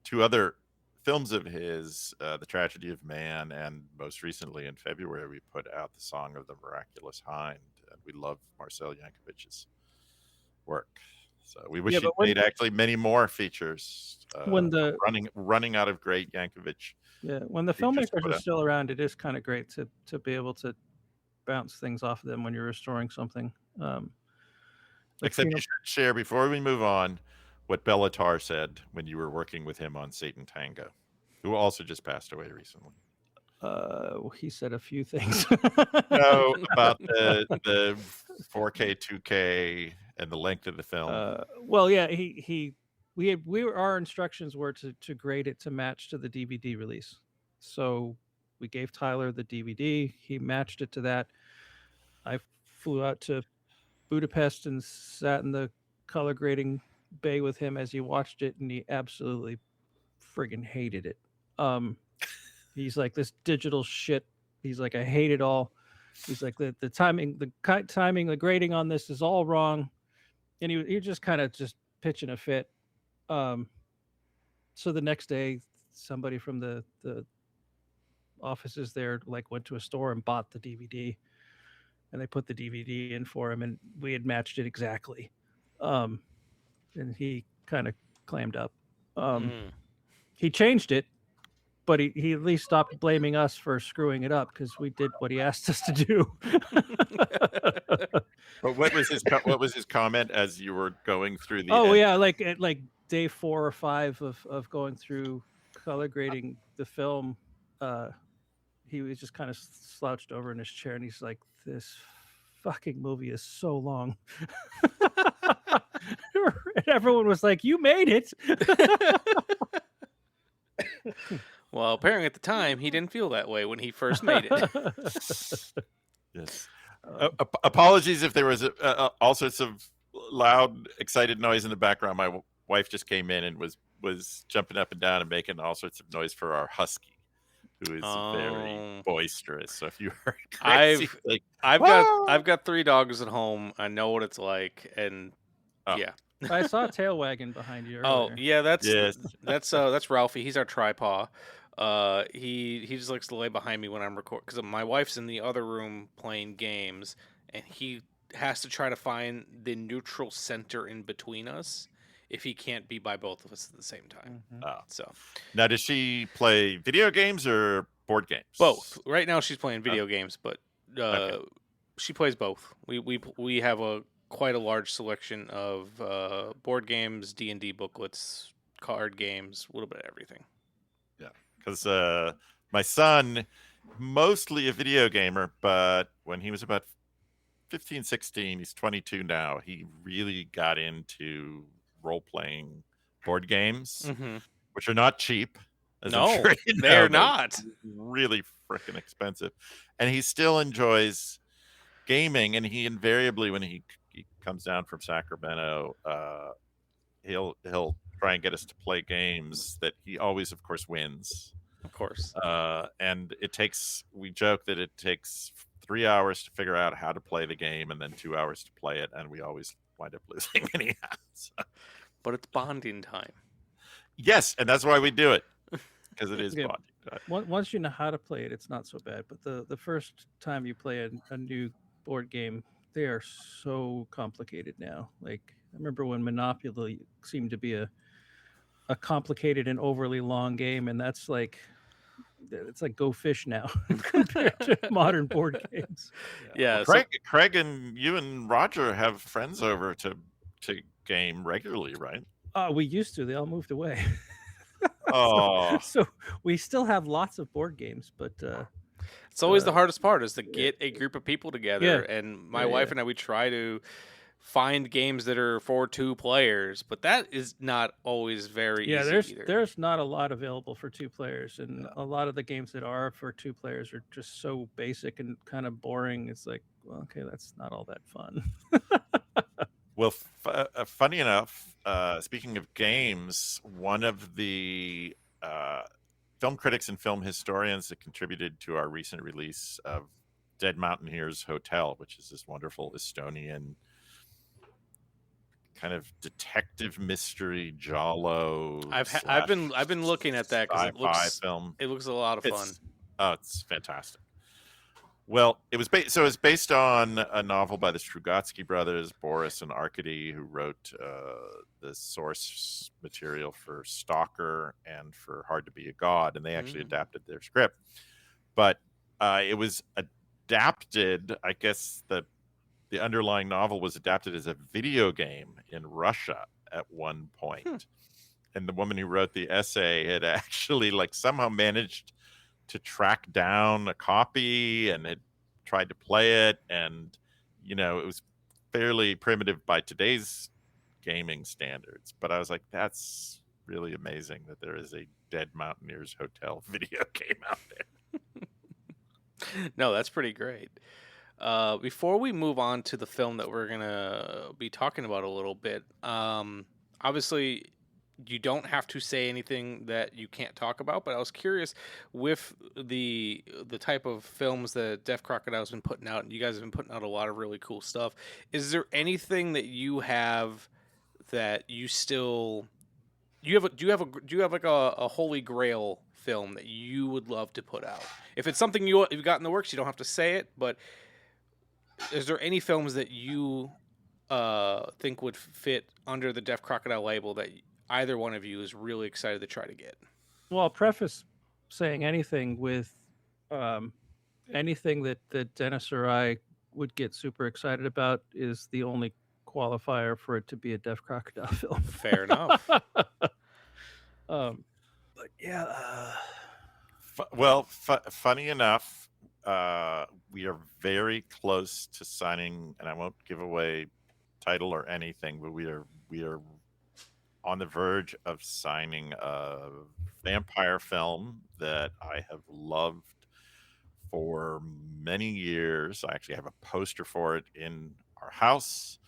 2 other films of his, The Tragedy of Man, and most recently in February we put out The Song of the Miraculous Hind. And we love Marcel Yankovic's work. So we wish he'd made actually many more features. When the running out of great Yankovic. Yeah, when the filmmakers are still around, it is kind of great to be able to bounce things off of them when you're restoring something. Except you should share, before we move on, what Bellatar said when you were working with him on Satan Tango, who also just passed away recently. He said a few things. No, about the 4K, 2K, and the length of the film. Well, yeah, our instructions were to grade it to match to the DVD release. So we gave Tyler the DVD. He matched it to that. I flew out to Budapest and sat in the color grading bay with him as he watched it, and he absolutely friggin' hated it. He's like, this digital shit. He's like, I hate it all. He's like, the timing, the grading on this is all wrong. And he just kind of just pitching a fit. So the next day, somebody from the offices there went to a store and bought the DVD, and they put the DVD in for him, and we had matched it exactly. And he kind of clammed up. He changed it, but he at least stopped blaming us for screwing it up because we did what he asked us to do. But what was his comment as you were going through the? Oh yeah, like day 4 or 5 of going through color grading the film, he was just kind of slouched over in his chair, and he's like, "This fucking movie is so long." And everyone was like, "You made it." Well, apparently at the time he didn't feel that way when he first made it. Yes. Apologies if there was all sorts of loud, excited noise in the background. My wife just came in and was jumping up and down and making all sorts of noise for our husky, who is very boisterous. So if you heard crazy, I've got 3 dogs at home. I know what it's like, and yeah. I saw a tail wagging behind you earlier. Oh yeah, that's Ralphie. He's our tripod. He just likes to lay behind me when I'm recording, because my wife's in the other room playing games, and he has to try to find the neutral center in between us if he can't be by both of us at the same time. So now, does she play video games or board games? Both. Right now she's playing video games, but she plays both. We have quite a large selection of board games, D&D booklets, card games, a little bit of everything. Yeah, because my son, mostly a video gamer, but when he was about 15, 16, he's 22 now, he really got into role-playing board games, which are not cheap. No, they're not. Really freaking expensive. And he still enjoys gaming, and he invariably, when he comes down from Sacramento, he'll try and get us to play games that he always, of course, wins. Of course. And we joke that it takes 3 hours to figure out how to play the game and then 2 hours to play it, and we always wind up losing anyhow. So. But it's bonding time. Yes, and that's why we do it, because it is bonding time. Once you know how to play it, it's not so bad. But the first time you play a new board game, they are so complicated now. Like, I remember when Monopoly seemed to be a complicated and overly long game, and it's like Go Fish now compared to modern board games. Yeah. Well, Craig and you and Roger have friends over to game regularly, right? We used to. They all moved away. Oh. So we still have lots of board games, but it's always the hardest part is to get a group of people together. And my wife and I, we try to find games that are for 2 players, but that is not always very easy. There's not a lot available for 2 players, and a lot of the games that are for 2 players are just so basic and kind of boring. It's like, well, okay, that's not all that fun. Well, funny enough, speaking of games, one of the film critics and film historians that contributed to our recent release of Dead Mountaineers Hotel, which is this wonderful Estonian kind of detective mystery giallo. I've been looking at that because sci-fi film. It looks a lot of fun. It's fantastic. Well, it's based on a novel by the Strugatsky brothers, Boris and Arkady, who wrote the source material for Stalker and for Hard to Be a God, and they actually adapted their script. But it was adapted, I guess the underlying novel was adapted as a video game in Russia at one point. And the woman who wrote the essay had actually somehow managed to track down a copy and had tried to play it, and it was fairly primitive by today's gaming standards, but I was like, that's really amazing that there is a Dead Mountaineers Hotel video game out there. No, that's pretty great. Before we move on to the film that we're gonna be talking about a little bit, obviously you don't have to say anything that you can't talk about, but I was curious with the type of films that Deaf Crocodile's been putting out, and you guys have been putting out a lot of really cool stuff. Is there anything that you have that you still do you have like a holy grail film that you would love to put out? If it's something you've got in the works, you don't have to say it, but is there any films that you think would fit under the Deaf Crocodile label that either one of you is really excited to try to get? Well, I'll preface saying anything with anything that Dennis or I would get super excited about is the only qualifier for it to be a Deaf Crocodile film. Fair enough. But yeah. Funny enough, we are very close to signing, and I won't give away title or anything, but we are on the verge of signing a vampire film that I have loved for many years. I actually have a poster for it in our house,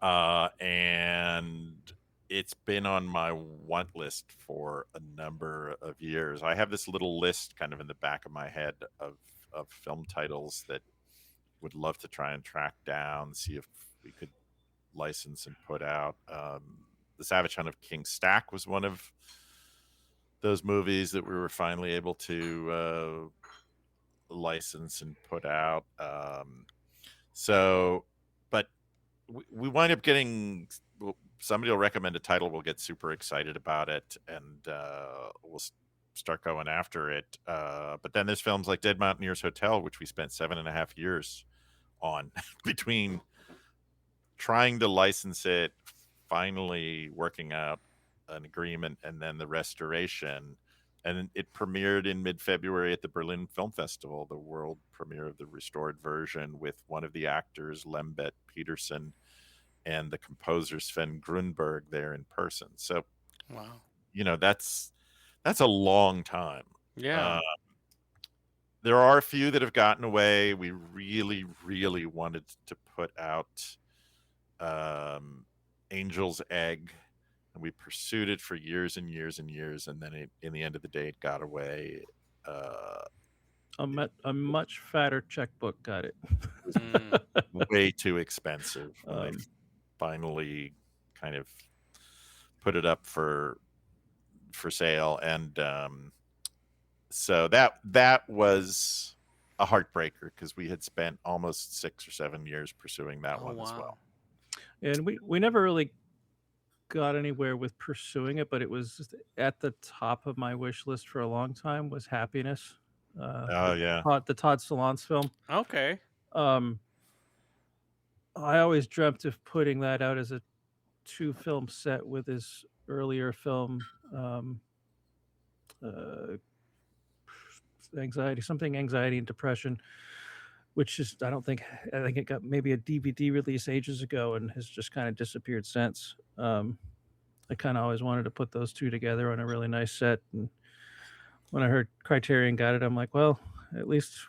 and it's been on my want list for a number of years. I have this little list kind of in the back of my head of film titles that would love to try and track down, see if we could license and put out. The Savage Hunt of King Stack was one of those movies that we were finally able to license and put out. But we wind up getting, somebody will recommend a title, we'll get super excited about it, and we'll start going after it. But then there's films like Dead Mountaineers Hotel, which we spent 7.5 years on between trying to license it, finally working out an agreement, and then the restoration. And it premiered in mid-February at the Berlin Film Festival, the world premiere of the restored version, with one of the actors, Lembet Peterson, and the composer Sven Grunberg there in person. So, wow, that's a long time. Yeah. There are a few that have gotten away. We really, really wanted to put out Angel's Egg, and we pursued it for years and years and years, and then in the end of the day, it got away. A much fatter checkbook got it. Way too expensive. I finally kind of put it up for sale, and so that was a heartbreaker because we had spent almost 6 or 7 years pursuing that one as well. And we never really got anywhere with pursuing it, but it was just at the top of my wish list for a long time was Happiness. The Todd Solondz film. Okay. I always dreamt of putting that out as a 2-film set with his earlier film, Anxiety and Depression, which is, I think it got maybe a DVD release ages ago and has just kind of disappeared since. I kind of always wanted to put those two together on a really nice set. And when I heard Criterion got it, I'm like, well, at least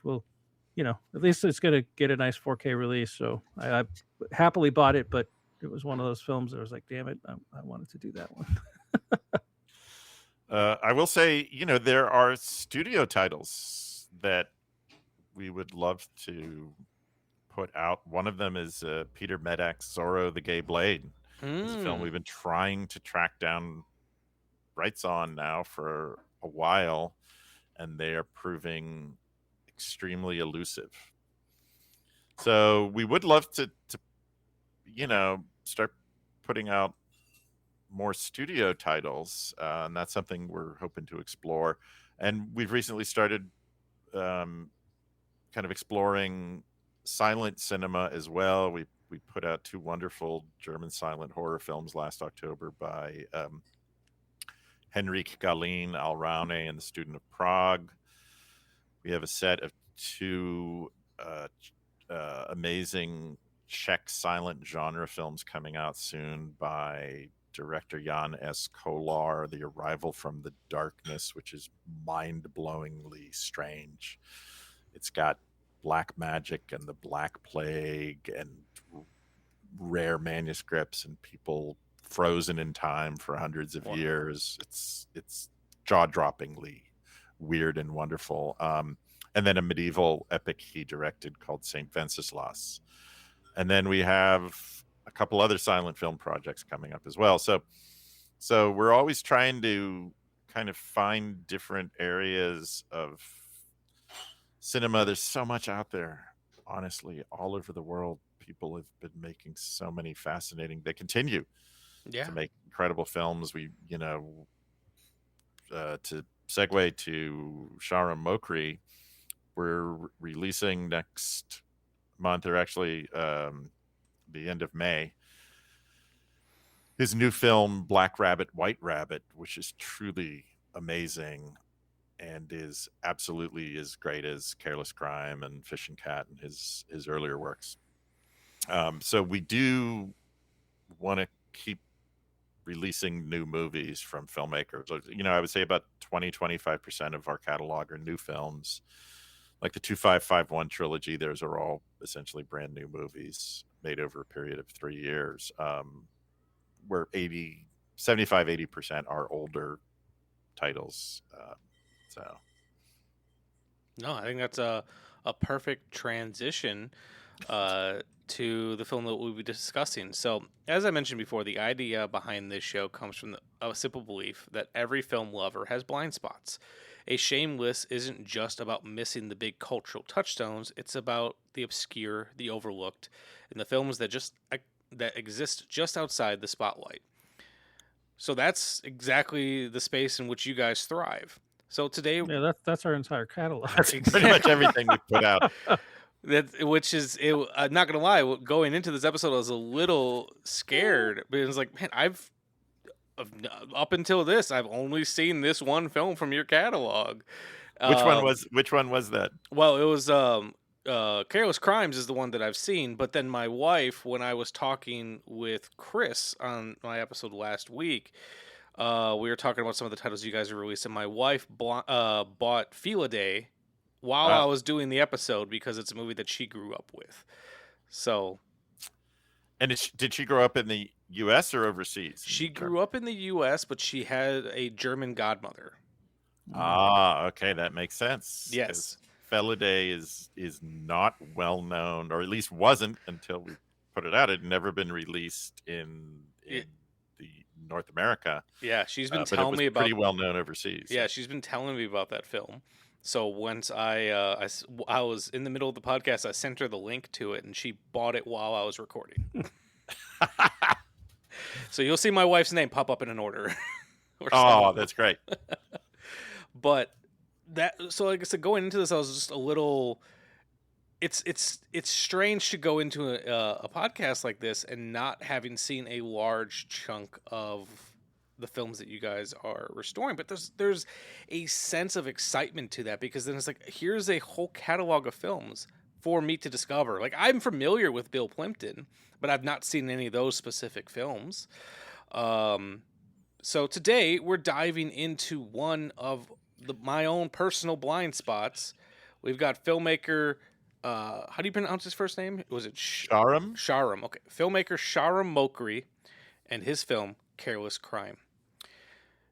it's going to get a nice 4K release. So I happily bought it, but it was one of those films that I was like, damn it, I wanted to do that one. I will say, there are studio titles that we would love to put out. One of them is Peter Medak's Zorro the Gay Blade. It's a film we've been trying to track down rights on now for a while, and they are proving extremely elusive. So we would love to start putting out more studio titles, and that's something we're hoping to explore. And we've recently started kind of exploring silent cinema as well. We put out 2 wonderful German silent horror films last October by Henrik Galeen, Alraune, and the Student of Prague. We have a set of 2 amazing Czech silent genre films coming out soon by director Jan S. Kolar, The Arrival from the Darkness, which is mind-blowingly strange. It's got black magic and the Black Plague and rare manuscripts and people frozen in time for hundreds of years. It's jaw-droppingly weird and wonderful. And then a medieval epic he directed called Saint Wenceslas. And then we have a couple other silent film projects coming up as well. So we're always trying to kind of find different areas of cinema. There's so much out there, honestly, all over the world. People have been making so many fascinating, they continue to make incredible films. We, to segue to Shahram Mokri, we're releasing next month, or actually the end of May, his new film Black Rabbit, White Rabbit, which is truly amazing and is absolutely as great as Careless Crime and Fish and Cat and his earlier works. So we do want to keep releasing new movies from filmmakers. I would say about 20-25% of our catalog are new films. Like the 2551 trilogy, those are all essentially brand new movies made over a period of 3 years, where 75-80% are older titles. No, I think that's a perfect transition to the film that we'll be discussing. So, as I mentioned before, the idea behind this show comes from a simple belief that every film lover has blind spots. A Shameless isn't just about missing the big cultural touchstones. It's about the obscure, the overlooked, and the films that exist just outside the spotlight. So that's exactly the space in which you guys thrive. So today, that's our entire catalog. That's pretty much everything we put out. I'm not gonna lie. Going into this episode, I was a little scared, but it was like, man, up until this, I've only seen this one film from your catalog. Which one was that? Well, it was Careless Crimes is the one that I've seen, but then my wife, when I was talking with Chris on my episode last week, we were talking about some of the titles you guys have released, and my wife bought Feel a Day while I was doing the episode because it's a movie that she grew up with. So, and did she grow up in the U.S. or overseas? She grew up in the U.S., but she had a German godmother. Okay, that makes sense. Yes. Felidae is not well known, or at least wasn't until we put it out. It had never been released in the North America. Yeah, she's been telling me about. Pretty well known overseas. Yeah, she's been telling me about that film. So once I was in the middle of the podcast, I sent her the link to it, and she bought it while I was recording. So you'll see my wife's name pop up in an order. Oh, that's great. But so like I said, going into this, I was just a little. It's strange to go into a podcast like this and not having seen a large chunk of the films that you guys are restoring, but there's a sense of excitement to that, because then it's like, here's a whole catalog of films for me to discover. Like, I'm familiar with Bill Plimpton, but I've not seen any of those specific films. So today we're diving into one of my own personal blind spots. We've got filmmaker, how do you pronounce his first name? Was it Shahram? Shahram, okay. Filmmaker Shahram Mokri and his film Careless Crime.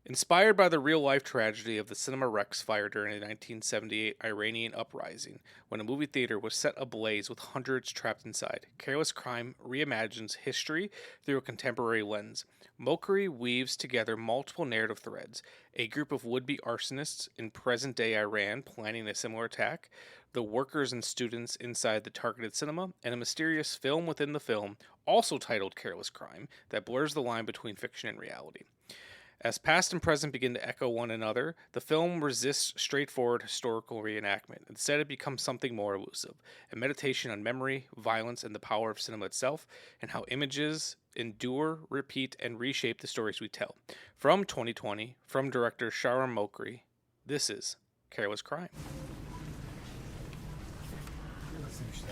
Inspired by the real-life tragedy of the Cinema Rex fire during a 1978 Iranian uprising, when a movie theater was set ablaze with hundreds trapped inside, Careless Crime reimagines history through a contemporary lens. Mokri weaves together multiple narrative threads: a group of would-be arsonists in present-day Iran planning a similar attack, the workers and students inside the targeted cinema, and a mysterious film within the film, also titled Careless Crime, that blurs the line between fiction and reality. As past and present begin to echo one another, the film resists straightforward historical reenactment. Instead, it becomes something more elusive, a meditation on memory, violence, and the power of cinema itself, and how images endure, repeat, and reshape the stories we tell. From 2020, from director Shahram Mokri, this is Careless Crime.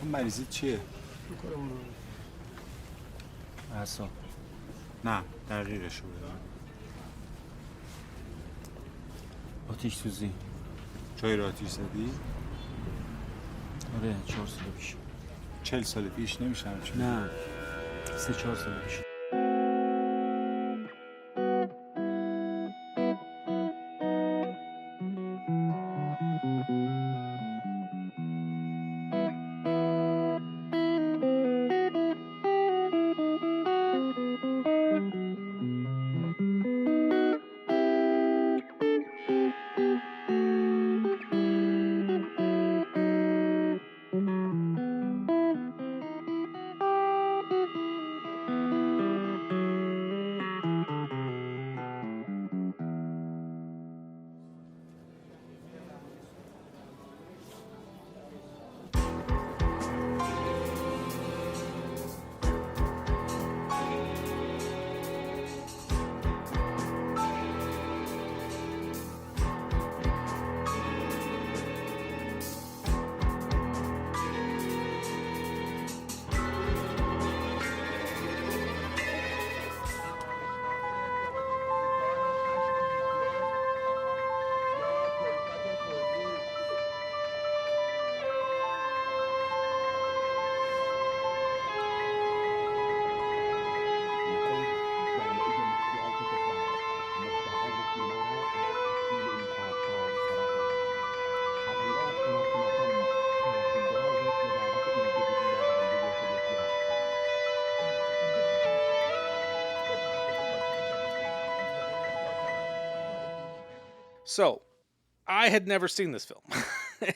مریضی چیه؟ اعصاب نه دقیقش رو بدم آتیش سوزی جایی رو آتیش زدی؟ آره 4 سال پیش 40 سال پیش نمیشه همچون نه 3-4 سال پیش So, I had never seen this film.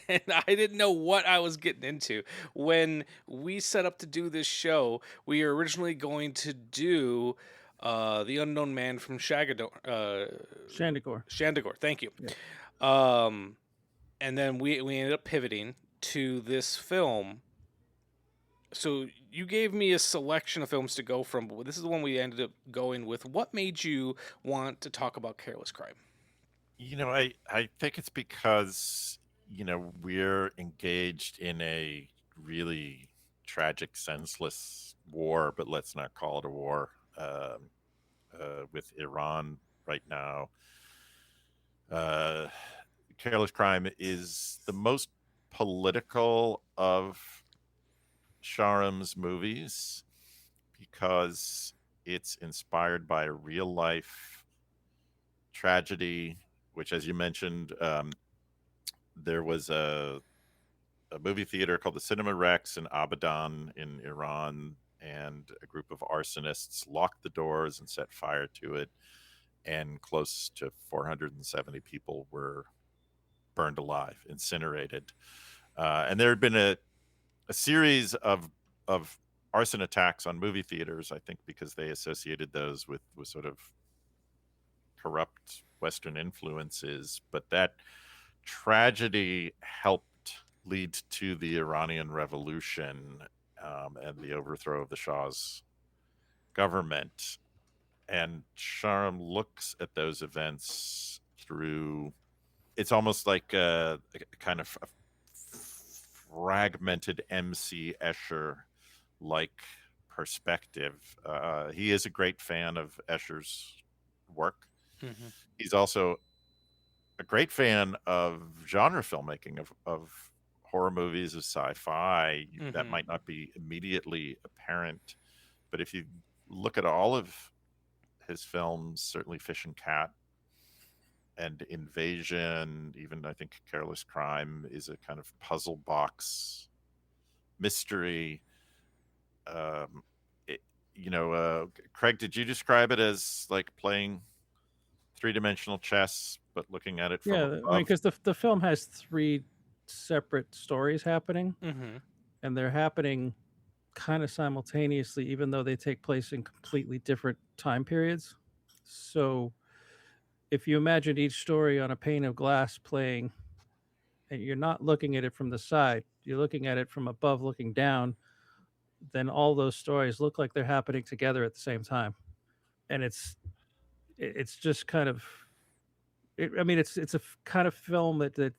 And I didn't know what I was getting into. When we set up to do this show, we were originally going to do The Unknown Man from Shandagor, thank you. Yeah. And then we ended up pivoting to this film. So you gave me a selection of films to go from, but this is the one we ended up going with. What made you want to talk about Careless Crime? You know, I think it's because, you know, we're engaged in a really tragic, senseless war, but let's not call it a war, with Iran right now. Careless Crime is the most political of Shahram's movies because it's inspired by a real life tragedy, which, as you mentioned, there was a movie theater called the Cinema Rex in Abadan in Iran, and a group of arsonists locked the doors and set fire to it, and close to 470 people were burned alive, incinerated. And there had been a series of arson attacks on movie theaters, I think because they associated those with sort of corrupt Western influences, but that tragedy helped lead to the Iranian Revolution and the overthrow of the Shah's government. And Shahram looks at those events through, it's almost like a kind of a fragmented M.C. Escher-like perspective. He is a great fan of Escher's work. Mm-hmm. He's also a great fan of genre filmmaking, of horror movies, of sci-fi. Mm-hmm. That might not be immediately apparent, but if you look at all of his films, certainly Fish and Cat, and invasion. Even I think Careless Crime is a kind of puzzle box mystery. It, Craig, did you describe it as like playing three-dimensional chess, but looking at it from above? I mean, because the film has three separate stories happening, and they're happening kind of simultaneously, even though they take place in completely different time periods. So if you imagine each story on a pane of glass playing, and you're not looking at it from the side, you're looking at it from above looking down, then all those stories look like they're happening together at the same time. And it's just kind of, it's a kind of film that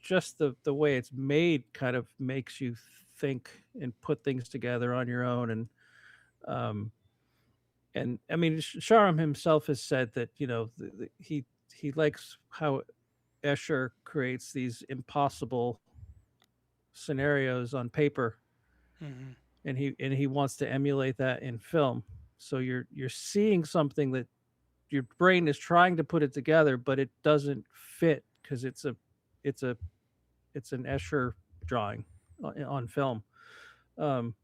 just the way it's made kind of makes you think and put things together on your own. And I mean, Shahram himself has said that, he likes how Escher creates these impossible scenarios on paper, and he wants to emulate that in film. So you're seeing something that your brain is trying to put it together, but it doesn't fit because it's an Escher drawing on film, and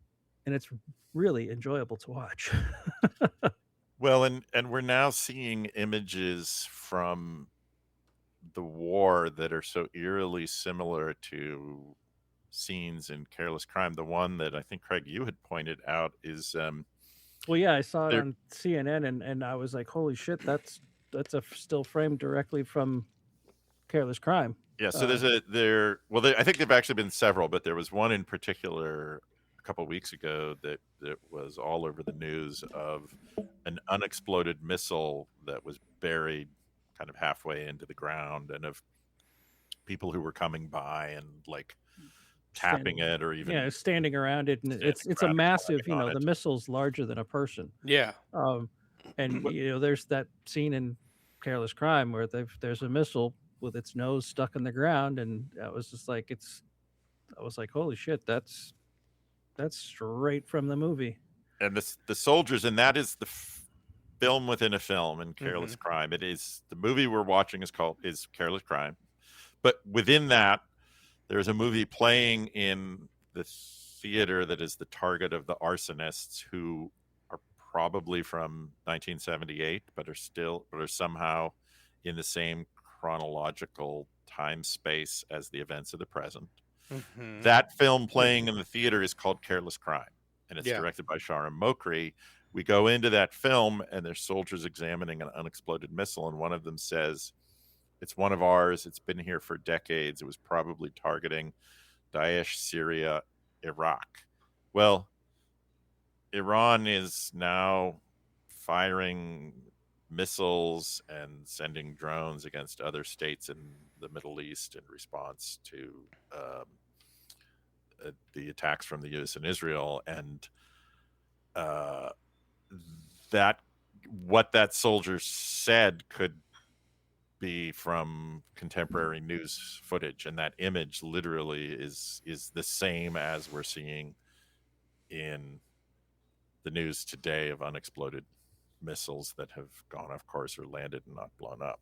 it's really enjoyable to watch. Well, and we're now seeing images from the war that are so eerily similar to scenes in Careless Crime. The one that I think, Craig, you had pointed out is well, yeah, I saw it on CNN, and I was like, holy shit, that's a still frame directly from Careless Crime. Yeah, so I think there've actually been several, but there was one in particular a couple of weeks ago that was all over the news of an unexploded missile that was buried kind of halfway into the ground, and of people who were coming by and like tapping it, or even standing around it, and it's a massive, the missile's larger than a person. And there's that scene in Careless Crime where there's a missile with its nose stuck in the ground, and I was just like, I was like, holy shit, that's straight from the movie. And the soldiers, and that is the film within a film in Careless Crime. It is, the movie we're watching is Careless Crime, but within that there's a movie playing in the theater that is the target of the arsonists, who are probably from 1978 but are somehow in the same chronological time space as the events of the present. That film playing in the theater is called Careless Crime, and it's directed by Shahram Mokri. We go into that film and there's soldiers examining an unexploded missile, and one of them says, "It's one of ours. It's been here for decades. It was probably targeting Daesh, Syria, Iraq." Well, Iran is now firing missiles and sending drones against other states in the Middle East in response to the attacks from the U.S. and Israel. And what that soldier said could be from contemporary news footage, and that image literally is the same as we're seeing in the news today of unexploded missiles that have gone off course or landed and not blown up.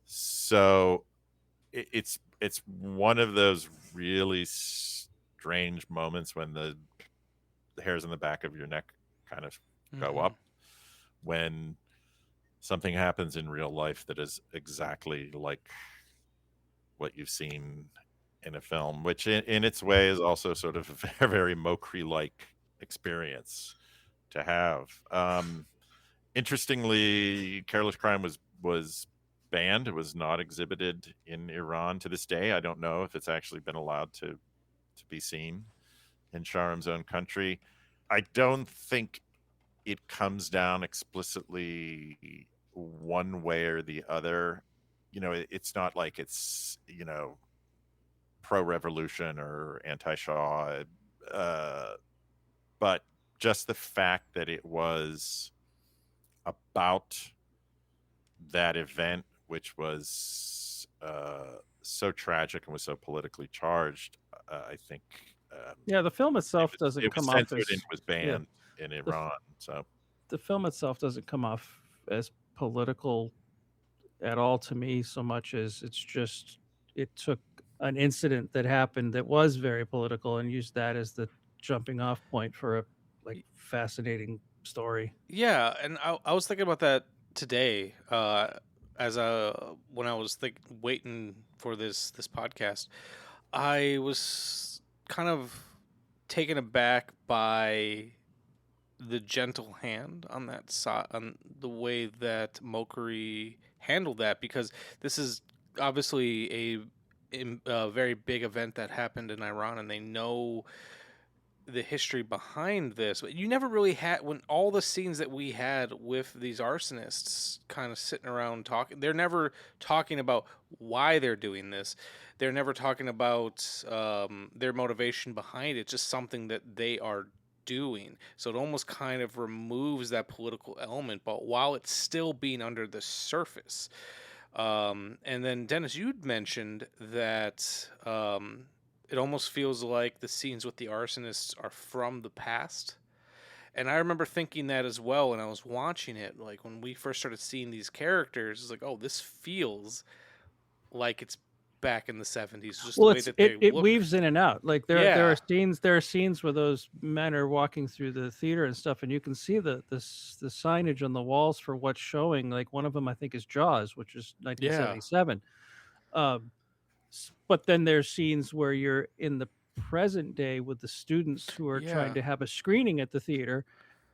So it's one of those really strange moments when the hairs on the back of your neck kind of go up when something happens in real life that is exactly like what you've seen in a film, which in its way is also sort of a very, very Mokri-like experience to have. Interestingly, Careless Crime was banned. It was not exhibited in Iran to this day. I don't know if it's actually been allowed to be seen in Shahram's own country. I don't think it comes down explicitly one way or the other. It's not like it's, pro-revolution or anti-Shah, but just the fact that it was about that event, which was so tragic and was so politically charged, I think. The film itself doesn't come off as, it was banned in Iran. So the film itself doesn't come off as political at all to me so much as it took an incident that happened that was very political and used that as the jumping off point for a fascinating story. Yeah, and I was thinking about that today, when I was waiting for this podcast. I was kind of taken aback by the gentle hand on that side, on the way that Mokri handled that, because this is obviously a very big event that happened in Iran, and they know the history behind this. But you never really had, when all the scenes that we had with these arsonists kind of sitting around talking, they're never talking about why they're doing this. They're never talking about their motivation behind it. Just something that they are doing. So it almost kind of removes that political element, but while it's still being under the surface. And then Dennis, you'd mentioned that it almost feels like the scenes with the arsonists are from the past. And I remember thinking that as well when I was watching it. Like when we first started seeing these characters, it's like, oh, this feels like it's back in the 70s. Just the way that they it look. weaves in and out. Like there Yeah. are scenes where those men are walking through the theater and stuff, and you can see the signage on the walls for what's showing. Like one of them, I think, is Jaws, which is 1977. But then there's scenes where you're in the present day with the students who are trying to have a screening at the theater,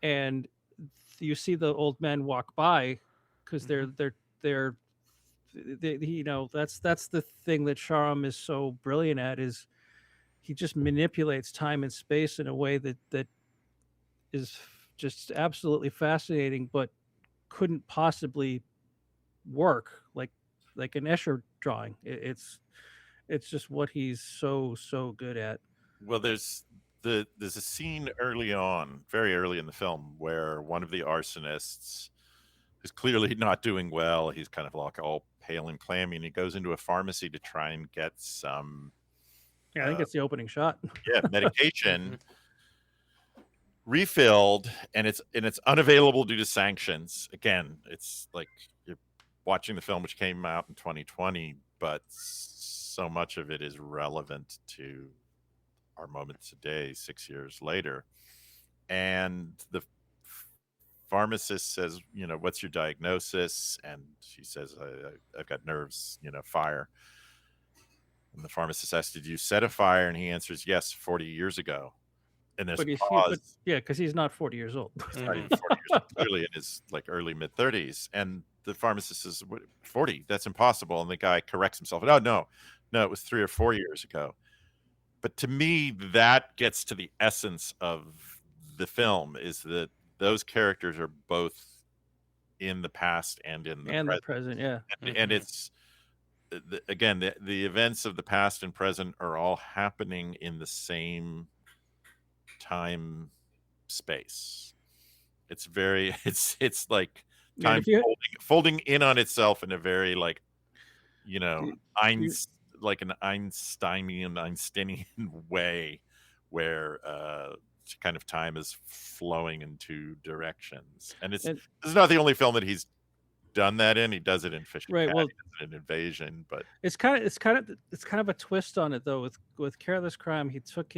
and you see the old men walk by because they're that's the thing that Shahram is so brilliant at, is he just manipulates time and space in a way that is just absolutely fascinating, but couldn't possibly work like an Escher drawing. It's just what he's so good at. Well, there's a scene early on, very early in the film, where one of the arsonists, who's clearly not doing well, he's kind of like all pale and clammy, and he goes into a pharmacy to try and get some I think it's the opening shot. medication refilled, and it's unavailable due to sanctions. Again, it's like you're watching the film, which came out in 2020, but so much of it is relevant to our moment today, 6 years later. And the pharmacist says, what's your diagnosis? And she says, I've got nerves, fire. And the pharmacist asks, did you set a fire? And he answers, yes, 40 years ago. And there's a pause. Because he's not 40 years old. He's not even 40 years old, clearly in his early mid 30s. And the pharmacist says, 40, that's impossible. And the guy corrects himself. Oh, no, it was 3 or 4 years ago. But to me, that gets to the essence of the film, is that those characters are both in the past and in the present. Yeah. And it's, again, the events of the past and present are all happening in the same time space. It's very, it's like time folding in on itself in a very like an Einsteinian way, where kind of time is flowing in two directions. And this is not the only film that he's done that in. He does it in Fish and Cat, he does it in Invasion, but it's kind of a twist on it though. With Careless Crime, he took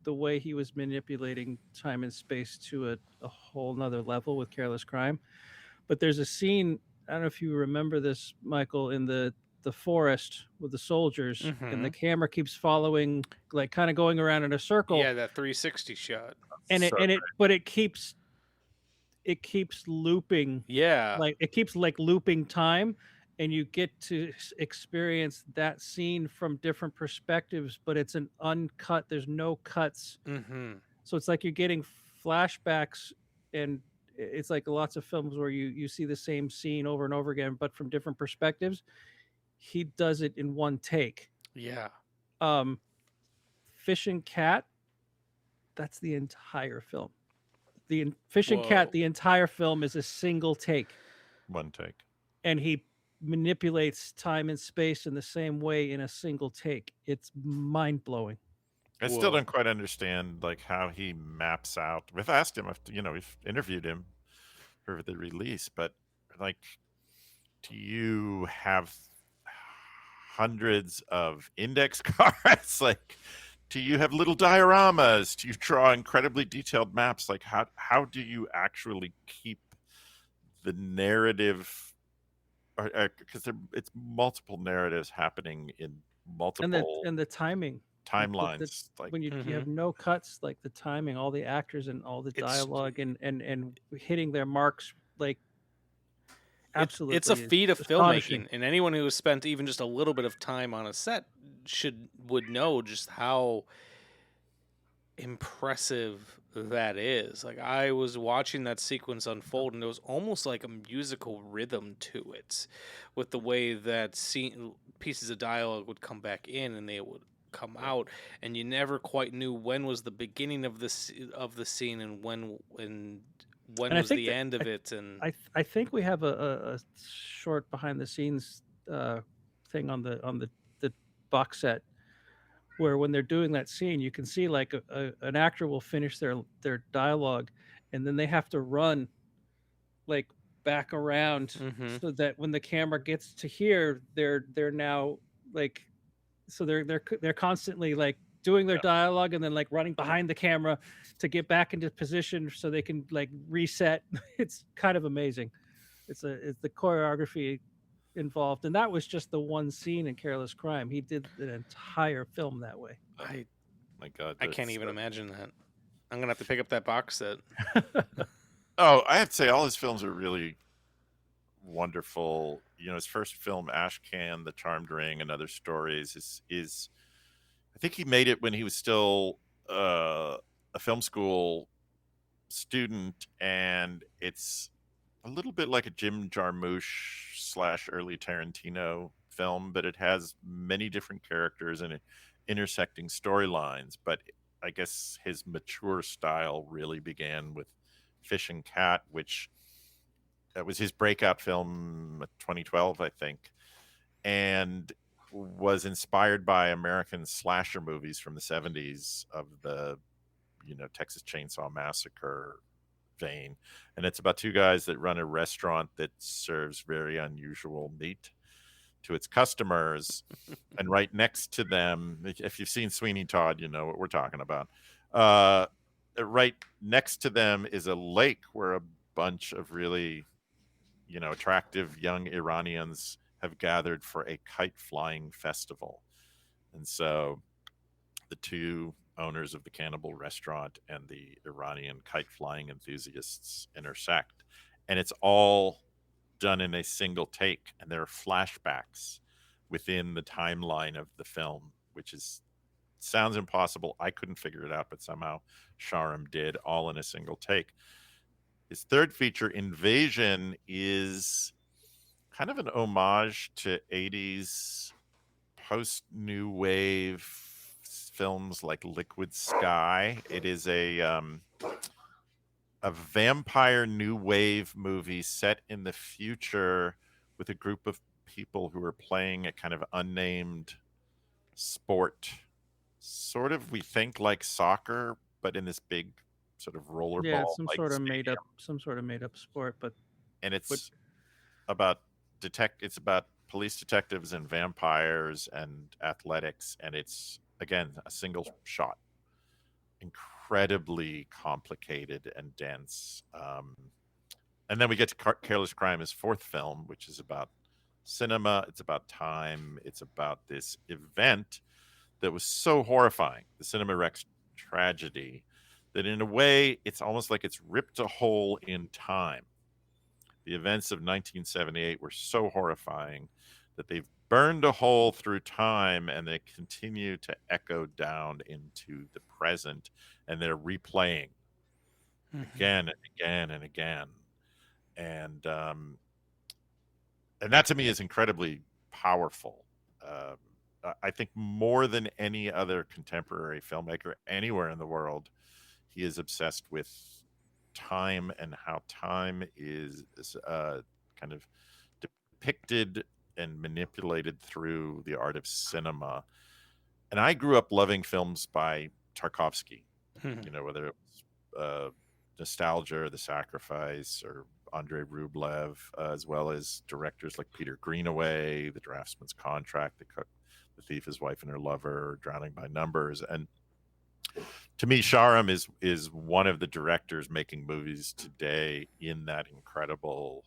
the way he was manipulating time and space to a whole nother level with Careless Crime. But there's a scene, I don't know if you remember this, Michael, in the forest with the soldiers, and the camera keeps following, like kind of going around in a circle. Yeah, that 360 shot. And it keeps looping. Yeah. Like it keeps looping time, and you get to experience that scene from different perspectives, but it's an uncut, there's no cuts. So it's like you're getting flashbacks, and it's like lots of films where you see the same scene over and over again, but from different perspectives. He does it in one take. Yeah. Fish and Cat, that's the entire film. The Fish and Cat, the entire film is a single take. One take. And he manipulates time and space in the same way in a single take. It's mind-blowing. I still don't quite understand how he maps out. We've asked him, we've interviewed him for the release, but do you have hundreds of index cards? Like, do you have little dioramas? Do you draw incredibly detailed maps? Like, how do you actually keep the narrative? Because it's multiple narratives happening in multiple and the timing, timelines. Like, when you have no cuts, like the timing, all the actors and all the dialogue and hitting their marks, like absolutely, it's a feat of astonishing. filmmaking, and anyone who has spent even just a little bit of time on a set would know just how impressive that is. Like, I was watching that sequence unfold, and there was almost like a musical rhythm to it, with the way that pieces of dialogue would come back in and they would come out, and you never quite knew when was the beginning of the scene and when was the end of it. And I think we have a short behind the scenes thing on the box set, where when they're doing that scene, you can see like an actor will finish their dialogue, and then they have to run like back around, so that when the camera gets to here, they're now like, so they're constantly like doing their dialogue and then like running behind the camera to get back into position so they can like reset. It's kind of amazing. It's the choreography involved, and that was just the one scene in Careless Crime. He did an entire film that way. My God, I can't even imagine that. I'm gonna have to pick up that box set. Oh, I have to say, all his films are really wonderful. You know, his first film, Ashcan, The Charmed Ring, and Other Stories, is I think he made it when he was still a film school student, and it's a little bit like a Jim Jarmusch / early Tarantino film, but it has many different characters and intersecting storylines. But I guess his mature style really began with Fish and Cat, which that was his breakout film, 2012, I think, and was inspired by American slasher movies from the 70s of the, Texas Chainsaw Massacre vein. And it's about two guys that run a restaurant that serves very unusual meat to its customers. And right next to them, if you've seen Sweeney Todd, you know what we're talking about. Right next to them is a lake where a bunch of really, attractive young Iranians have gathered for a kite flying festival. And so the two owners of the cannibal restaurant and the Iranian kite flying enthusiasts intersect. And it's all done in a single take. And there are flashbacks within the timeline of the film, which sounds impossible. I couldn't figure it out, but somehow Shahram did, all in a single take. His third feature, Invasion, is kind of an homage to 80s post-new wave films like Liquid Sky. It is a vampire new wave movie set in the future with a group of people who are playing a kind of unnamed sport. Sort of, we think, like soccer, but in this big sort of rollerball. Some sort of made up sport, and it's about it's about police detectives and vampires and athletics, and it's again a single shot, incredibly complicated and dense. And then we get to Careless Crime, his fourth film, which is about cinema. It's about time. It's about this event that was so horrifying, the Cinema Rex tragedy, that in a way it's almost like it's ripped a hole in time. The events of 1978 were so horrifying that they've burned a hole through time, and they continue to echo down into the present, and they're replaying again and again and again. And that to me is incredibly powerful. I think more than any other contemporary filmmaker anywhere in the world, he is obsessed with time and how time is kind of depicted and manipulated through the art of cinema. And I grew up loving films by Tarkovsky, whether it was Nostalgia or The Sacrifice or Andrei Rublev, as well as directors like Peter Greenaway, The Draftsman's Contract, The Thief, His Wife and Her Lover, Drowning by Numbers. And to me, Shahram is one of the directors making movies today in that incredible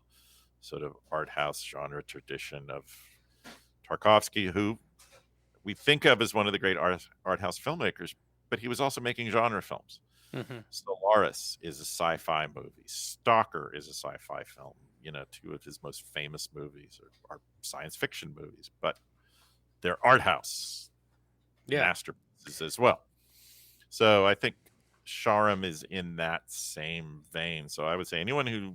sort of art house genre tradition of Tarkovsky, who we think of as one of the great art house filmmakers, but he was also making genre films. Mm-hmm. Solaris is a sci-fi movie. Stalker is a sci-fi film. You know, two of his most famous movies are science fiction movies, but they're art house masterpieces as well. So I think Shahram is in that same vein. So I would say anyone who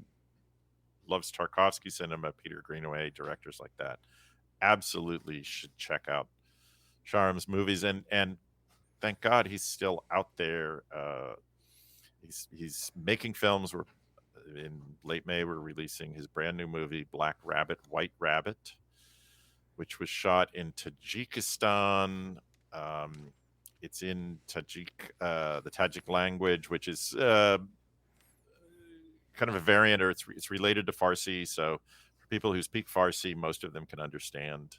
loves Tarkovsky cinema, Peter Greenaway, directors like that, absolutely should check out Shahram's movies. And thank God he's still out there. He's making films. In late May, we're releasing his brand new movie, Black Rabbit, White Rabbit, which was shot in Tajikistan. It's in the Tajik language, which is kind of a variant, or it's related to Farsi. So for people who speak Farsi, most of them can understand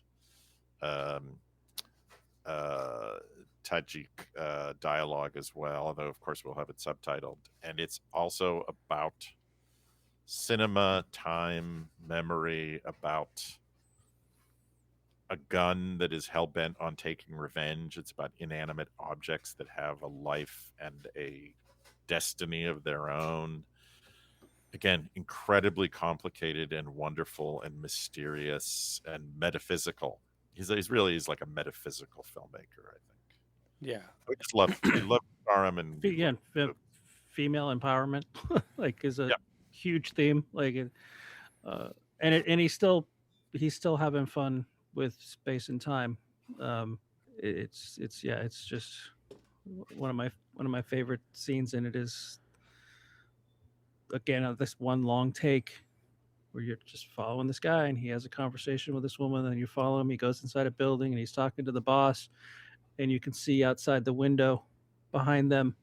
Tajik dialogue as well, although of course we'll have it subtitled. And it's also about cinema, time, memory, about a gun that is hell-bent on taking revenge. It's about inanimate objects that have a life and a destiny of their own. Again, incredibly complicated and wonderful and mysterious and metaphysical. He's like a metaphysical filmmaker, I think. Yeah. We just love Shahram and female empowerment is a huge theme. And he's still having fun with space and time. It's just one of my favorite scenes in it is, again, this one long take where you're just following this guy and he has a conversation with this woman, and you follow him. He goes inside a building and he's talking to the boss, and you can see outside the window behind them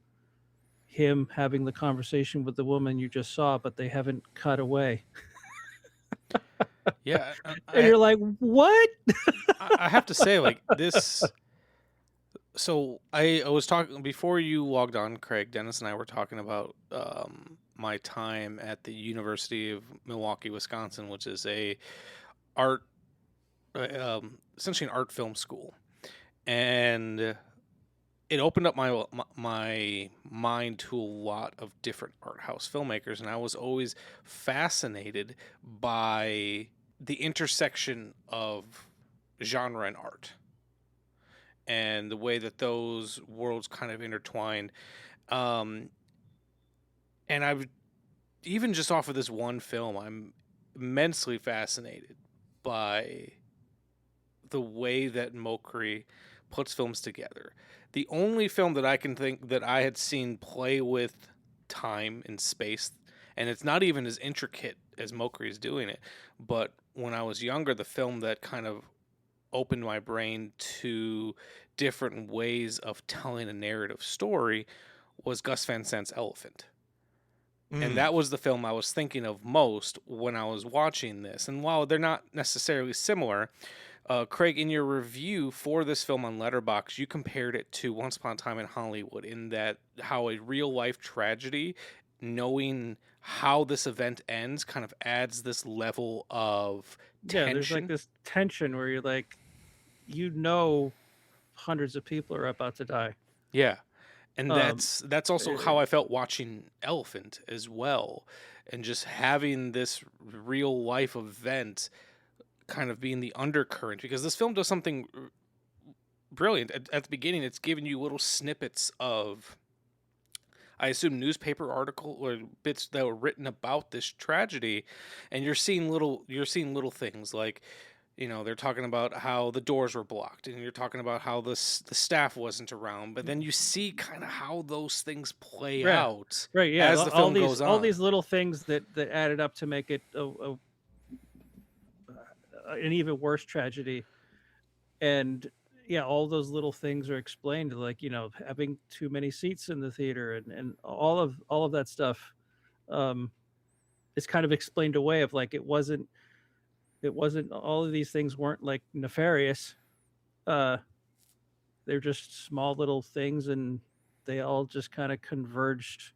him having the conversation with the woman you just saw, but they haven't cut away. Yeah. And you're like, what? I have to say, this. So I was talking before you logged on, Craig. Dennis and I were talking about my time at the University of Milwaukee, Wisconsin, which is essentially an art film school, and it opened up my mind to a lot of different art house filmmakers, and I was always fascinated by the intersection of genre and art, and the way that those worlds kind of intertwined. And I've even just off of this one film, I'm immensely fascinated by the way that Mokri puts films together. The only film that I can think that I had seen play with time and space, and it's not even as intricate as Mokri is doing it, but when I was younger, the film that kind of opened my brain to different ways of telling a narrative story was Gus Van Sant's Elephant. And that was the film I was thinking of most when I was watching this. And while they're not necessarily similar, Craig, in your review for this film on Letterboxd, you compared it to Once Upon a Time in Hollywood, in that how a real-life tragedy, knowing how this event ends, kind of adds this level of tension. Yeah, there's this tension where you're hundreds of people are about to die. Yeah. And that's also how I felt watching Elephant as well. And just having this real life event kind of being the undercurrent, because this film does something brilliant. At the beginning, it's giving you little snippets of, I assume, newspaper article or bits that were written about this tragedy. And you're seeing little things like, they're talking about how the doors were blocked, and you're talking about how the staff wasn't around. But then you see kind of how those things play out as the film goes on. All these little things that added up to make it an even worse tragedy. And all those little things are explained, having too many seats in the theater and all of that stuff. it's kind of explained away of like it wasn't all of these things weren't like nefarious. They're just small little things, and they all just kind of converged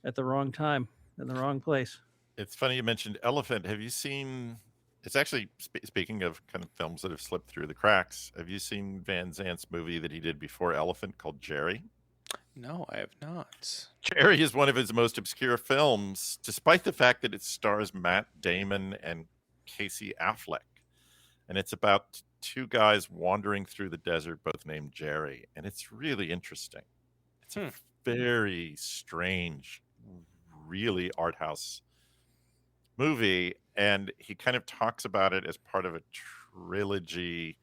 at the wrong time in the wrong place. It's funny you mentioned Elephant. Have you seen? It's actually speaking of kind of films that have slipped through the cracks. Have you seen Van Zant's movie that he did before Elephant called Jerry? No, I have not. Jerry is one of his most obscure films, despite the fact that it stars Matt Damon and Casey Affleck. And it's about two guys wandering through the desert, both named Jerry. And it's really interesting. It's a very strange, really art house movie. And he kind of talks about it as part of a trilogy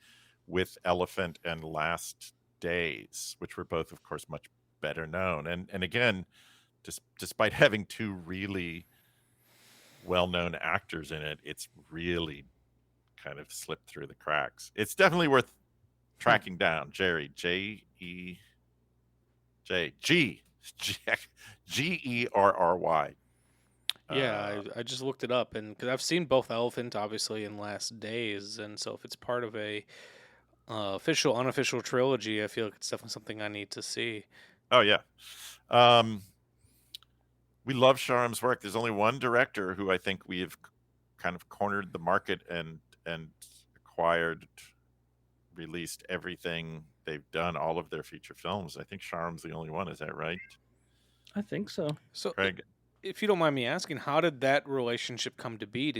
with Elephant and Last Days, which were both, of course, much better known. And again, despite having two really well-known actors in it, it's really kind of slipped through the cracks. It's definitely worth tracking down. Jerry, Gerry. Yeah, I just looked it up, and because I've seen both Elephant, obviously, in Last Days, and so if it's part of a official, unofficial trilogy, I feel like it's definitely something I need to see. Oh yeah, we love Shahram's work. There's only one director who I think we've kind of cornered the market and acquired, released everything they've done, all of their feature films. I think Shahram's the only one. Is that right? I think so. So, Craig, if you don't mind me asking, how did that relationship come to be?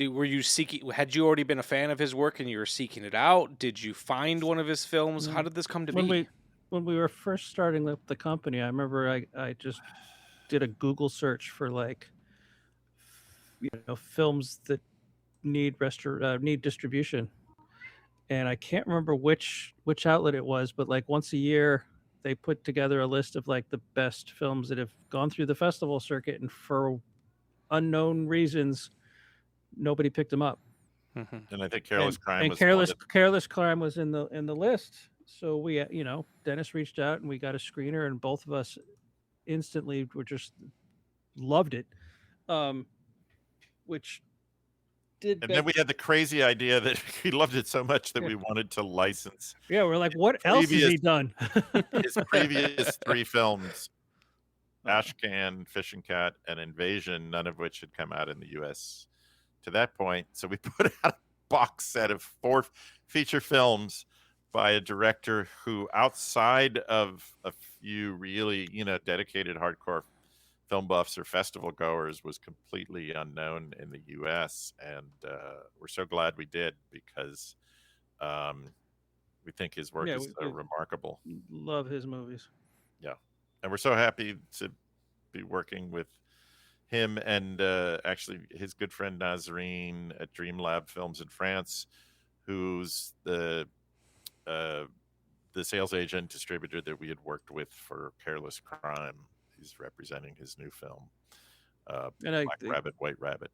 Were you seeking? Had you already been a fan of his work and you were seeking it out? Did you find one of his films? How did this come to be? When we were first starting up the company, I remember I just did a Google search for like, films that need distribution, and I can't remember which outlet it was, but like once a year they put together a list of like the best films that have gone through the festival circuit, and for unknown reasons nobody picked them up. And I think Careless Crime was Careless Crime was in the list. So we, Dennis reached out and we got a screener, and both of us instantly were just loved it. Which did. And then we had the crazy idea that he loved it so much that we wanted to license. Yeah, we're like, what else has he done? His previous three films, Ashcan, Fishing Cat, and Invasion, none of which had come out in the U.S. to that point. So we put out a box set of 4 feature films by a director who, outside of a few really, dedicated hardcore film buffs or festival goers, was completely unknown in the U.S. And we're so glad we did, because we think his work is so remarkable. Love his movies. Yeah. And we're so happy to be working with him and actually his good friend Nazarene at Dream Lab Films in France, who's the sales agent distributor that we had worked with for Careless Crime. He's representing his new film, Black Rabbit, White Rabbit.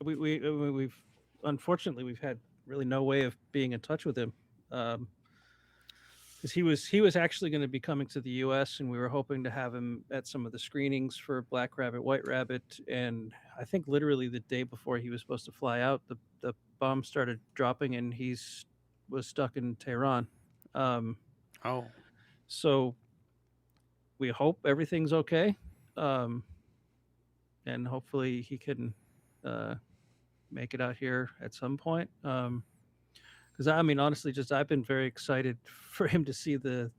We've unfortunately we've had really no way of being in touch with him, because he was actually going to be coming to the U.S. and we were hoping to have him at some of the screenings for Black Rabbit, White Rabbit, and I think literally the day before he was supposed to fly out, the bomb started dropping and was stuck in Tehran. So we hope everything's okay, and hopefully he can make it out here at some point. Because honestly, I've been very excited for him to see the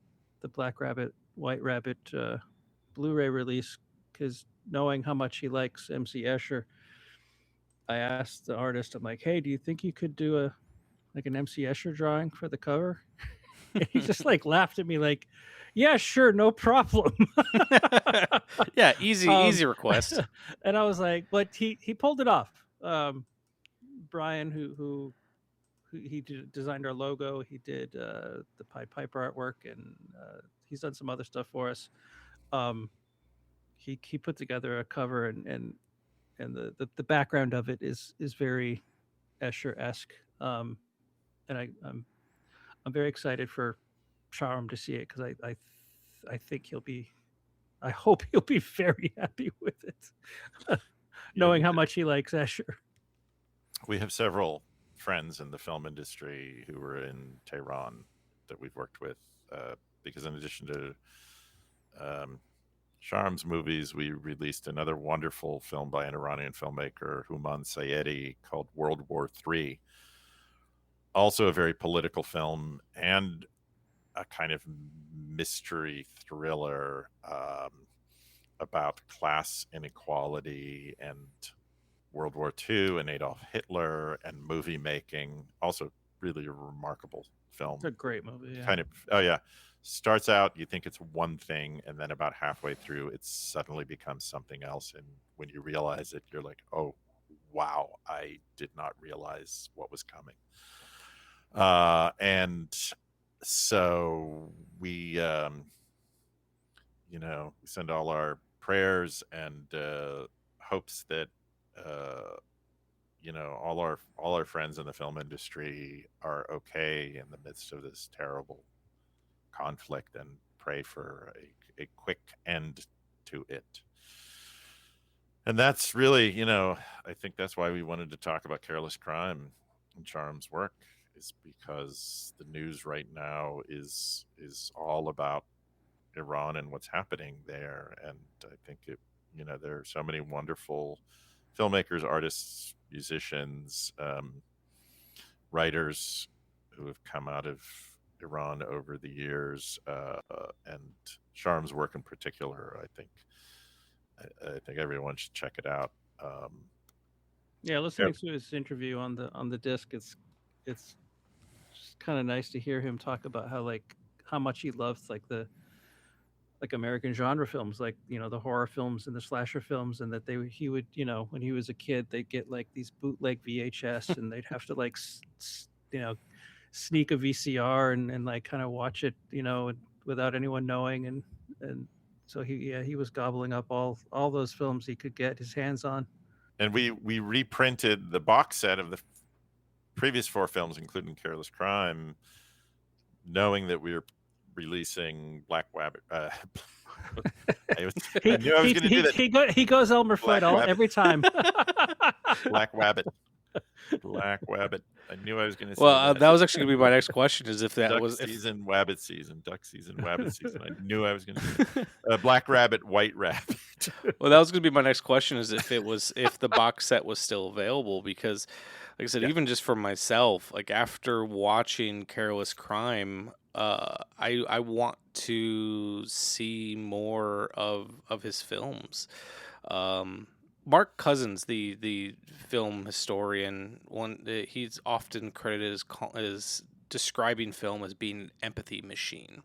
Black Rabbit, White Rabbit Blu-ray release, because knowing how much he likes MC Escher, I asked the artist, I'm like, hey, do you think you could do an MC Escher drawing for the cover? And he just like laughed at me like, yeah, sure, no problem. Yeah, easy request. And I was like, but he pulled it off. Brian, who he designed our logo, he did the Pied Piper artwork, and he's done some other stuff for us. He put together a cover, and the background of it is very Escher-esque. And I'm very excited for Shahram to see it, because I think he'll be I hope he'll be very happy with it, knowing how much he likes Escher. We have several friends in the film industry who were in Tehran that we've worked with, because in addition to Shahram's movies, we released another wonderful film by an Iranian filmmaker, Houman Sayedi, called World War III. Also a very political film and a kind of mystery thriller about class inequality and World War II and Adolf Hitler and movie making. Also really a remarkable film. It's a great movie. Yeah. Kind of, oh yeah. Starts out, you think it's one thing, and then about halfway through, it suddenly becomes something else. And when you realize it, you're like, oh, wow, I did not realize what was coming. And so we, we send all our prayers and hopes that, all our friends in the film industry are okay in the midst of this terrible conflict, and pray for a quick end to it. And that's really, I think that's why we wanted to talk about Careless Crime and Shahram's work, is because the news right now is all about Iran and what's happening there. And I think there are so many wonderful filmmakers, artists, musicians, writers who have come out of Iran over the years, and Shahram's work in particular. I think everyone should check it out. Listening to his interview on the disc, it's just kind of nice to hear him talk about how much he loves the American genre films, the horror films and the slasher films, and that he would, when he was a kid, they'd get these bootleg VHS and they'd have to sneak a VCR and kind of watch it, without anyone knowing, and so he was gobbling up all those films he could get his hands on. And we reprinted the box set of the previous 4 films, including Careless Crime, knowing that we were releasing Black Rabbit. I knew I was going to do that. He goes Elmer Fudd every time. Black Rabbit. Black Rabbit. I knew I was going to say that was actually going to be my next question, is if that duck was... season, wabbit season, duck season, wabbit season. I knew I was going to say Black Rabbit, White Rabbit. Well, that was going to be my next question, is if the box set was still available, because, like I said, even just for myself, after watching Careless Crime, I want to see more of his films. Mark Cousins, the film historian, he's often credited as describing film as being an empathy machine,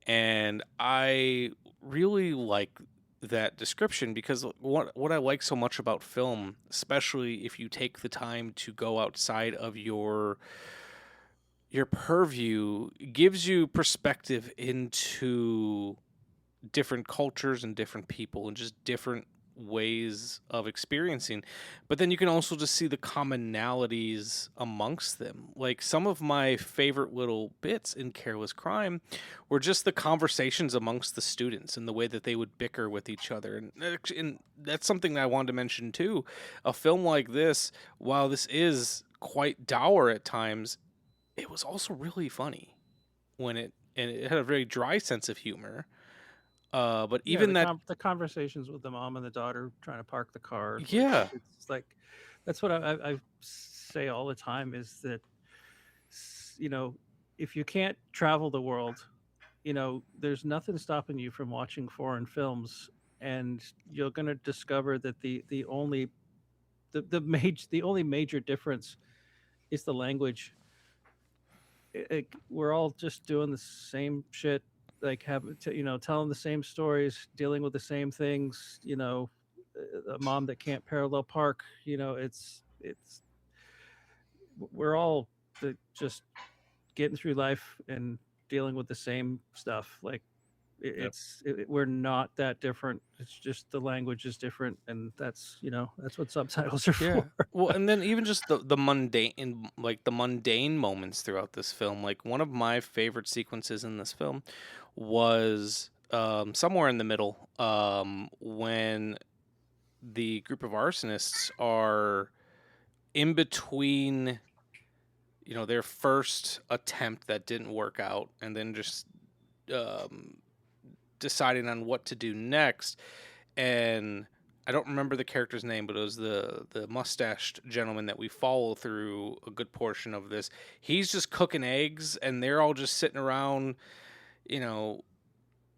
and I really like that description, because what I like so much about film, especially if you take the time to go outside of your purview, gives you perspective into different cultures and different people and just different ways of experiencing, but then you can also just see the commonalities amongst them. Some of my favorite little bits in Careless Crime were just the conversations amongst the students and the way that they would bicker with each other, and that's something that I wanted to mention too. A film like this, while this is quite dour at times, it was also really funny and it had a very dry sense of humor. But even the conversations with the mom and the daughter trying to park the car. Yeah. It's that's what I say all the time, is that, if you can't travel the world, there's nothing stopping you from watching foreign films, and you're going to discover that the only major difference is the language. We're all just doing the same shit, telling the same stories, dealing with the same things. A mom that can't parallel park. We're all just getting through life and dealing with the same stuff. We're not that different. It's just the language is different, and that's what subtitles are for. Well, and then even just the mundane moments throughout this film. One of my favorite sequences in this film was somewhere in the middle, when the group of arsonists are in between, their first attempt that didn't work out, and then just um, deciding on what to do next. And I don't remember the character's name, but it was the mustached gentleman that we follow through a good portion of this. He's just cooking eggs, and they're all just sitting around,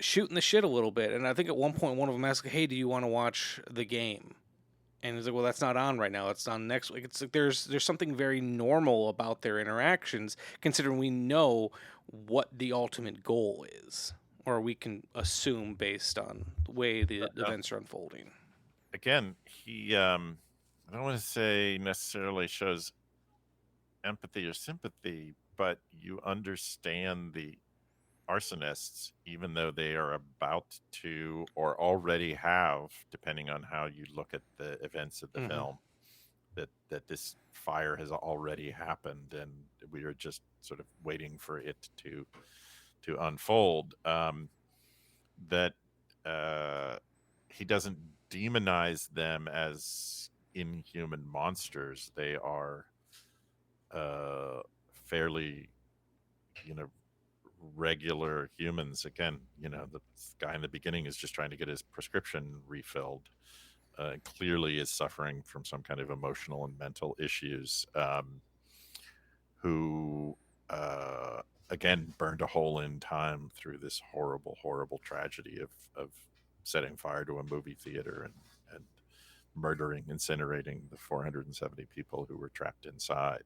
shooting the shit a little bit. And I think at one point one of them asked, "Hey, do you want to watch the game?" And he's like, "Well, that's not on right now. It's on next week." It's like there's something very normal about their interactions, considering we know what the ultimate goal is, or we can assume based on the way the events are unfolding. Again, he I don't want to say necessarily shows empathy or sympathy, but you understand the arsonists, even though they are about to or already have, depending on how you look at the events of the film, that this fire has already happened, and we are just sort of waiting for it to unfold. That he doesn't demonize them as inhuman monsters. They are fairly, regular humans. Again, the guy in the beginning is just trying to get his prescription refilled. Clearly is suffering from some kind of emotional and mental issues. Who again burned a hole in time through this horrible, horrible tragedy of setting fire to a movie theater and murdering, incinerating the 470 people who were trapped inside.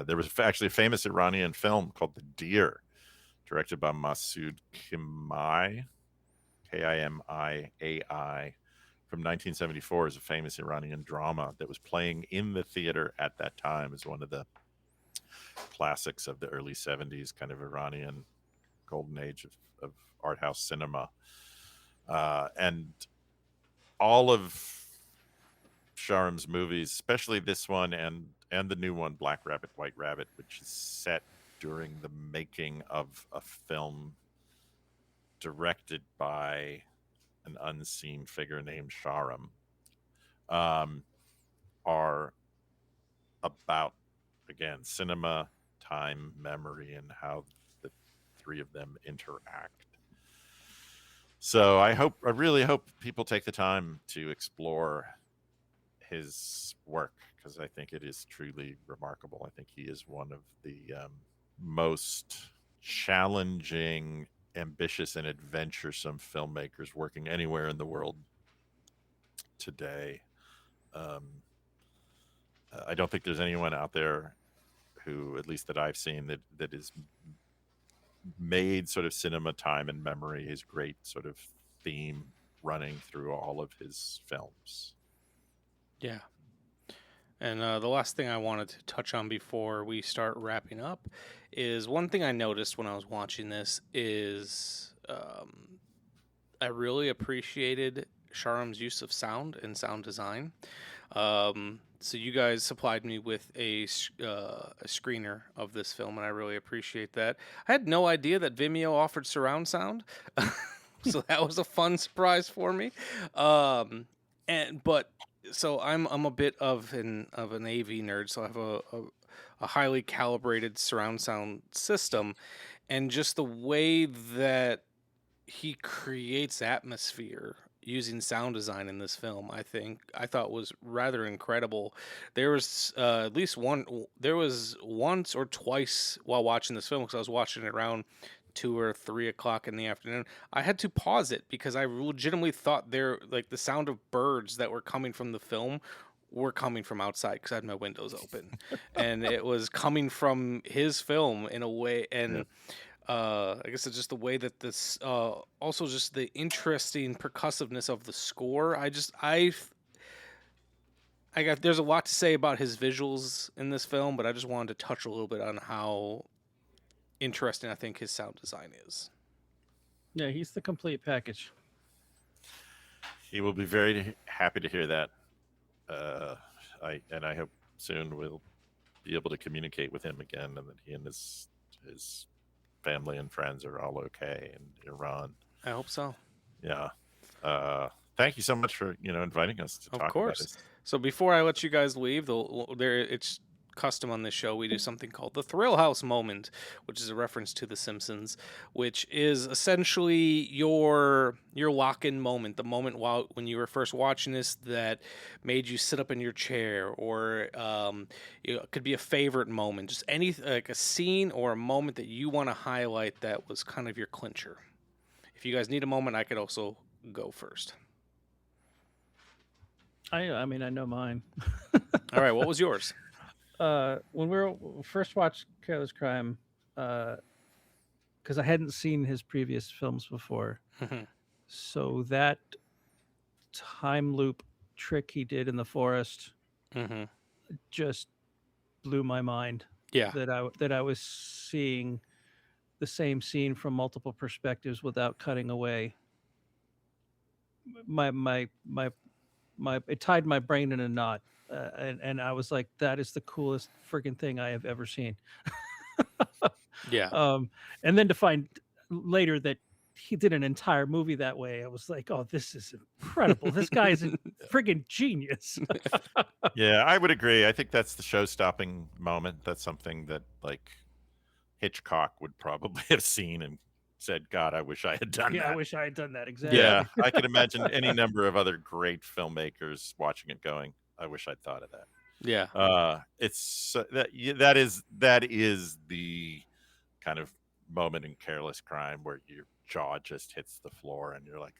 There was actually a famous Iranian film called The Deer, directed by Masoud Kimai, K-I-M-I-A-I, from 1974. Is a famous Iranian drama that was playing in the theater at that time as one of the classics of the early 70s, kind of Iranian golden age of art house cinema. And all of Shahram's movies, especially this one and the new one, Black Rabbit, White Rabbit, which is set during the making of a film directed by an unseen figure named Shahram, are about, again, cinema, time, memory, and how the three of them interact. So I really hope people take the time to explore his work, because I think it is truly remarkable. I think he is one of the most challenging, ambitious, and adventuresome filmmakers working anywhere in the world today. I don't think there's anyone out there who, at least that I've seen, that is made sort of cinema, time, and memory his great sort of theme running through all of his films. Yeah. And the last thing I wanted to touch on before we start wrapping up is one thing I noticed when I was watching this is I really appreciated Shahram's use of sound and sound design. So you guys supplied me with a screener of this film, and I really appreciate that. I had no idea that Vimeo offered surround sound, so that was a fun surprise for me. So I'm a bit of an AV nerd, so I have a highly calibrated surround sound system, and just the way that he creates atmosphere using sound design in this film, I thought was rather incredible. There was there was once or twice while watching this film, because I was watching it around 2 or 3 o'clock in the afternoon, I had to pause it because I legitimately thought the sound of birds that were coming from the film were coming from outside, because I had my windows open, and it was coming from his film in a way. And I guess it's just the way that this, also just the interesting percussiveness of the score. There's a lot to say about his visuals in this film, but I just wanted to touch a little bit on how interesting I think his sound design is. Yeah, he's the complete package. He will be very happy to hear that. I hope soon we'll be able to communicate with him again, and that he and his family and friends are all okay in Iran. I hope so. Yeah. Thank you so much for inviting us to talk about this. So before I let you guys leave, it's custom on this show. We do something called the Thrill House moment, which is a reference to The Simpsons, which is essentially your lock-in moment, the moment when you were first watching this that made you sit up in your chair, or it could be a favorite moment, just like a scene or a moment that you want to highlight that was kind of your clincher. If you guys need a moment, I could also go first. I mean, I know mine. All right, what was yours? When we first watched Careless Crime, because I hadn't seen his previous films before, so that time loop trick he did in the forest just blew my mind. Yeah, that I was seeing the same scene from multiple perspectives without cutting away. It tied my brain in a knot. And I was like, that is the coolest freaking thing I have ever seen. Yeah. And then to find later that he did an entire movie that way, I was like, oh, this is incredible. This guy is a friggin' genius. Yeah, I would agree. I think that's the show-stopping moment. That's something that like Hitchcock would probably have seen and said, God, I wish I had done that. Yeah, I wish I had done that. Exactly. Yeah, I can imagine any number of other great filmmakers watching it going, I wish I'd thought of that. Yeah. It's that is the kind of moment in Careless Crime where your jaw just hits the floor and you're like,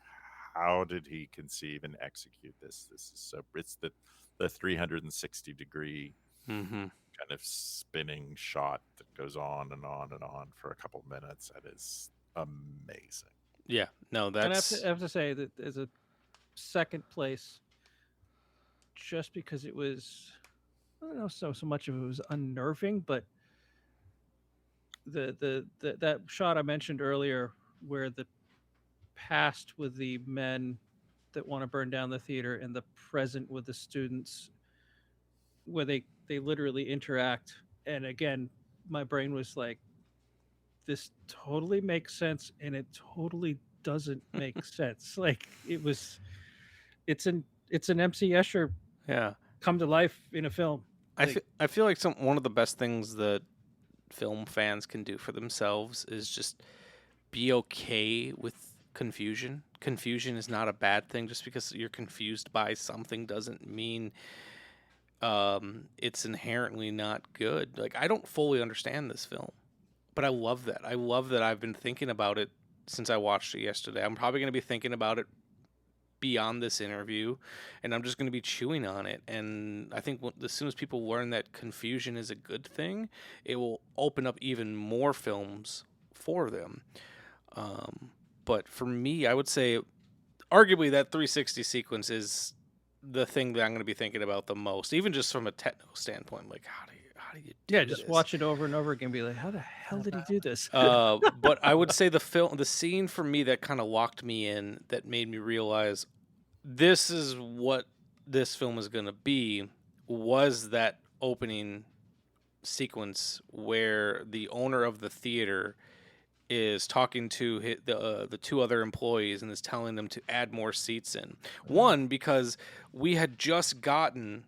how did he conceive and execute this? This is so, it's the 360 degree kind of spinning shot that goes on and on and on for a couple minutes. That is amazing. Yeah, no, that's. And I have to say that as a second place, just because it was, I don't know, so much of it was unnerving, but that shot I mentioned earlier, where the past with the men that want to burn down the theater and the present with the students, where they literally interact, and again, my brain was like, this totally makes sense, and it totally doesn't make sense. Like it's an MC Escher come to life in a film. I feel like one of the best things that film fans can do for themselves is just be okay with confusion. Confusion is not a bad thing. Just because you're confused by something doesn't mean it's inherently not good. Like, I don't fully understand this film, but I love that. I love that I've been thinking about it since I watched it yesterday. I'm probably going to be thinking about it beyond this interview, and I'm just going to be chewing on it. And I think as soon as people learn that confusion is a good thing, it will open up even more films for them. But for me, I would say arguably that 360 sequence is the thing that I'm going to be thinking about the most, even just from a technical standpoint. Like, how do you do just this? watch it over and over again, be like, how the hell did he do this? But I would say the scene for me that kind of locked me in, that made me realize this is what this film is going to be, was that opening sequence where the owner of the theater is talking to the two other employees and is telling them to add more seats in. One, because we had just gotten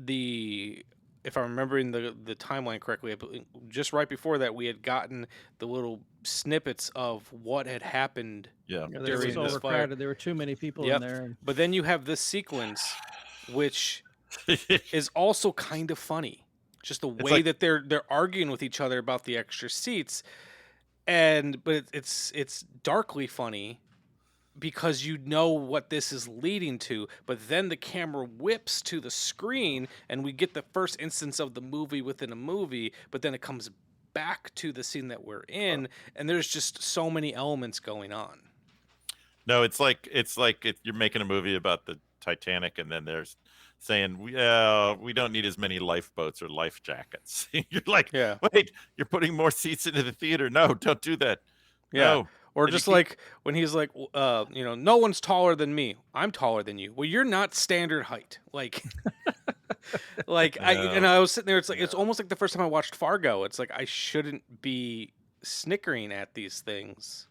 if I'm remembering the timeline correctly, just right before that, we had gotten the little snippets of what had happened. Yeah, there was overcrowded. There were too many people in there. But then you have this sequence, which is also kind of funny. Just the way that they're arguing with each other about the extra seats. But it's darkly funny because you know what this is leading to, but then the camera whips to the screen and we get the first instance of the movie within a movie, but then it comes back to the scene that we're in, and there's just so many elements going on. No, it's like you're making a movie about the Titanic, and then there's saying we don't need as many lifeboats or life jackets. You're like, wait, you're putting more seats into the theater. No, don't do that. Yeah. No. Or just like when he's like, no one's taller than me. I'm taller than you. Well, you're not standard height. Like, I was sitting there. It's like it's almost like the first time I watched Fargo. It's like I shouldn't be snickering at these things.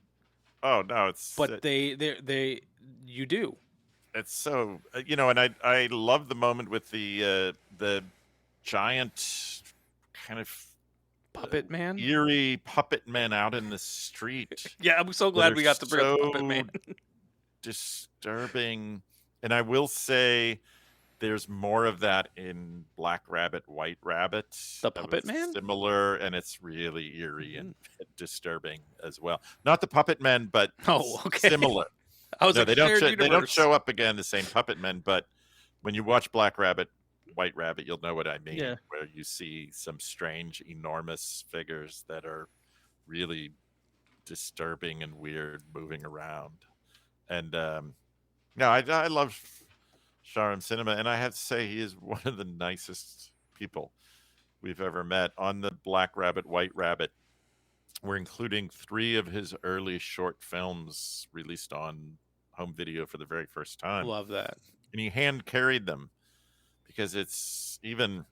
Oh no, But you do. It's so and I love the moment with the giant kind of puppet man, eerie puppet men out in the street. Yeah, I'm so glad we got to bring up the puppet man. Disturbing, and I will say, there's more of that in Black Rabbit, White Rabbit. The puppet man, similar, and it's really eerie and disturbing as well. Not the puppet men, but similar. They don't show up again, the same puppet men, but when you watch Black Rabbit, White Rabbit, you'll know what I mean. Yeah. Where you see some strange, enormous figures that are really disturbing and weird moving around. And I love Shahram Cinema, and I have to say he is one of the nicest people we've ever met. On the Black Rabbit, White Rabbit, we're including 3 of his early short films released on home video for the very first time. Love that. And he hand carried them because it's even,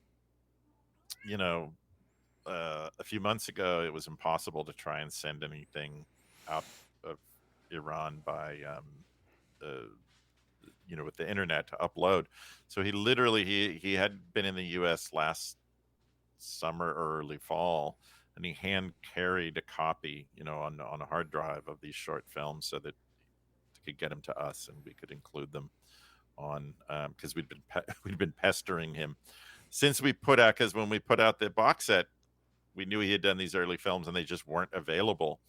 a few months ago, it was impossible to try and send anything out of Iran by, with the internet to upload. So he literally, he had been in the U.S. last summer or early fall, and he hand carried a copy, on a hard drive of these short films so that he could get them to us and we could include them on, because we'd been pestering him since we put out, because when we put out the box set, we knew he had done these early films and they just weren't available.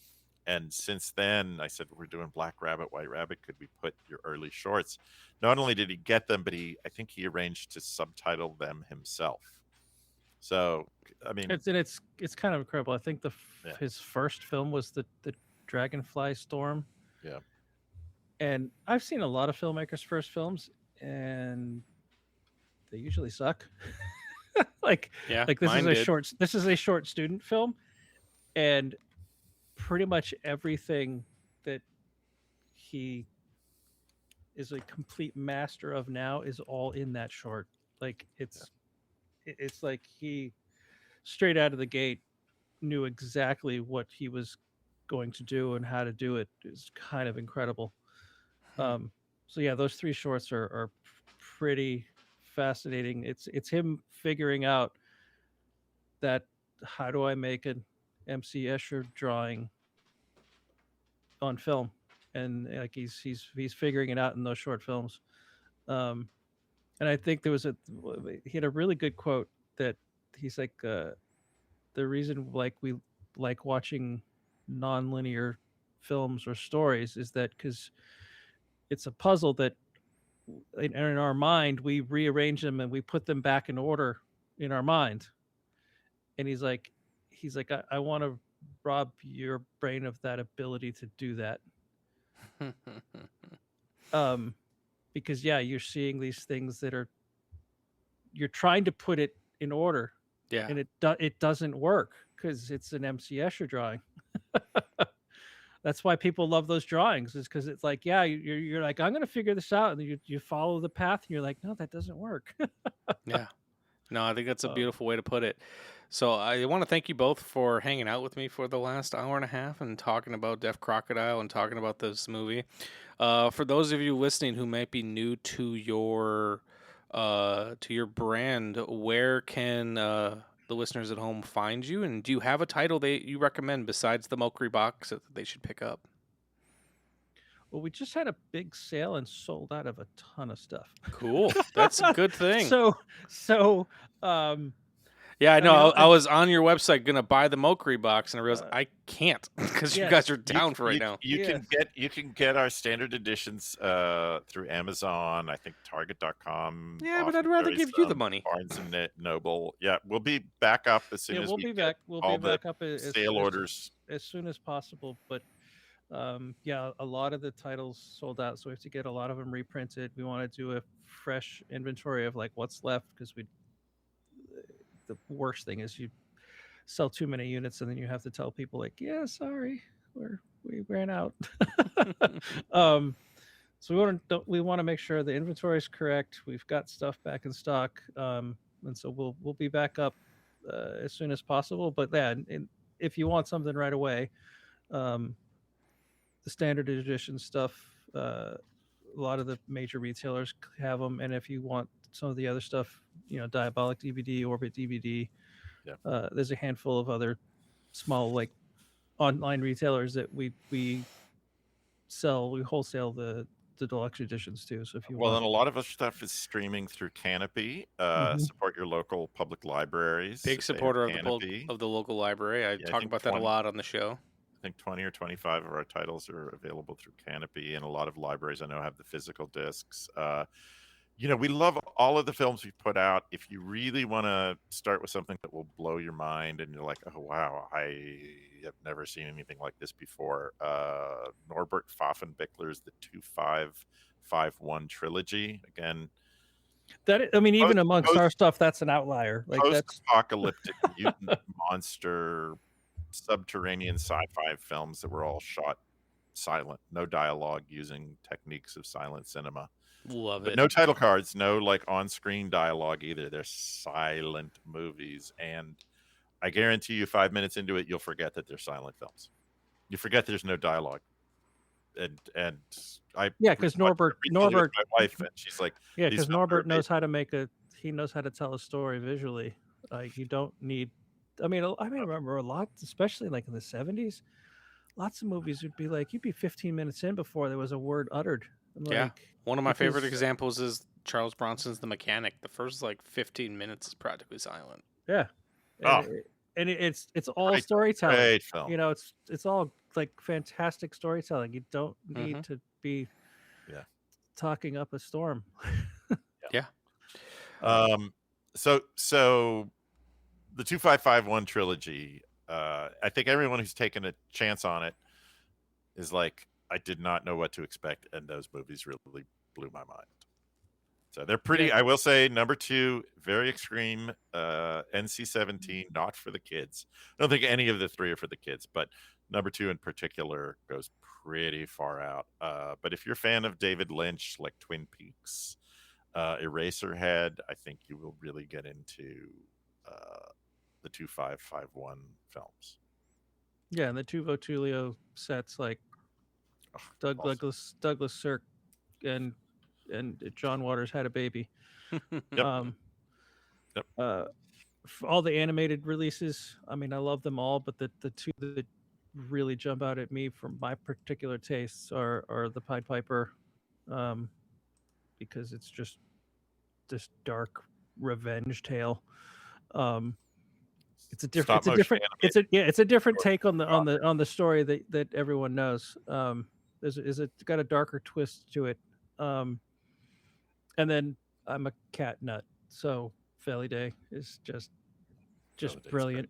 And since then, I said, we're doing Black Rabbit, White Rabbit. Could we put your early shorts? Not only did he get them, but I think he arranged to subtitle them himself. So, I mean, it's kind of incredible. I think his first film was the Dragonfly Storm. Yeah. And I've seen a lot of filmmakers' first films, and they usually suck. This is a short student film, and pretty much everything that he is a complete master of now is all in that short. It's like he straight out of the gate knew exactly what he was going to do and how to do it. Is kind of incredible. So yeah, those 3 shorts are pretty fascinating. It's him figuring out that, how do I make an MC Escher drawing on film, and he's figuring it out in those short films. And I think he had a really good quote that he's like, the reason we like watching non-linear films or stories is that because it's a puzzle that in our mind we rearrange them and we put them back in order in our mind. And he's like I want to rob your brain of that ability to do that. Because you're seeing these things that you're trying to put it in order, and it doesn't work because it's an MC Escher drawing. That's why people love those drawings, is because it's like, you're like, I'm going to figure this out, and you follow the path, and you're like, no, that doesn't work. Yeah. No, I think that's a beautiful way to put it. So I want to thank you both for hanging out with me for the last hour and a half and talking about Deaf Crocodile and talking about this movie. For those of you listening who might be new to your brand, where can the listeners at home find you? And do you have a title that you recommend besides the Mokri box that they should pick up? Well, we just had a big sale and sold out of a ton of stuff. Cool. That's a good thing. Yeah, I know. I was on your website going to buy the Mokri box, and I realized I can't because you guys are down for right now. You can get our standard editions through Amazon, I think Target.com. Yeah, but I'd rather give you the money. Barnes and Noble. Yeah, we'll be back up as soon as we'll be back. We'll be back up orders as soon as possible. But a lot of the titles sold out, so we have to get a lot of them reprinted. We want to do a fresh inventory of what's left, because the worst thing is you sell too many units and then you have to tell people sorry, we ran out. So we want to make sure the inventory is correct. We've got stuff back in stock, and so we'll be back up as soon as possible. But if you want something right away, the standard edition stuff, a lot of the major retailers have them. And if you want some of the other stuff, Diabolic DVD, Orbit DVD, there's a handful of other small like online retailers that we wholesale the deluxe editions too. So if you want, and a lot of our stuff is streaming through Canopy. Support your local public libraries. Big supporter of the local library. I talk about that a lot on the show. I think 20 or 25 of our titles are available through Canopy, and a lot of libraries I know have the physical discs. We love all of the films we put out. If you really want to start with something that will blow your mind and you're like, oh, wow, I have never seen anything like this before. Norbert Pfaffenbichler's The 2551 trilogy. Again, even amongst our stuff, that's an outlier. Like post-apocalyptic mutant monster subterranean sci-fi films that were all shot silent, no dialogue, using techniques of silent cinema. Love it. No title cards, no like on-screen dialogue either. They're silent movies, and I guarantee you 5 minutes into it, you'll forget that they're silent films. You forget there's no dialogue. And because Norbert, my wife, and she's like, because Norbert knows how to he knows how to tell a story visually. Like you don't need. I remember a lot, especially like in the 70s. Lots of movies would be like, you'd be 15 minutes in before there was a word uttered. One of my favorite examples is Charles Bronson's The Mechanic. The first 15 minutes is practically silent. Yeah. And it's all storytelling. Great film. It's all like fantastic storytelling. You don't need to be talking up a storm. Yeah. So the 2551 trilogy, I think everyone who's taken a chance on it is like, I did not know what to expect, and those movies really blew my mind. So they're pretty, I will say, number 2, very extreme, NC-17, not for the kids. I don't think any of the 3 are for the kids, but number 2 in particular goes pretty far out. But if you're a fan of David Lynch, like Twin Peaks, Eraserhead, I think you will really get into the 2551 films. Yeah, and the 2 Votulio sets, like Douglas Sirk and John Waters had a baby. All the animated releases, I love them all, but the 2 that really jump out at me from my particular tastes are the Pied Piper, because it's just this dark revenge tale. It's a different take on the story that everyone knows. It's got a darker twist to it. And then I'm a cat nut, so Feli Day is just brilliant.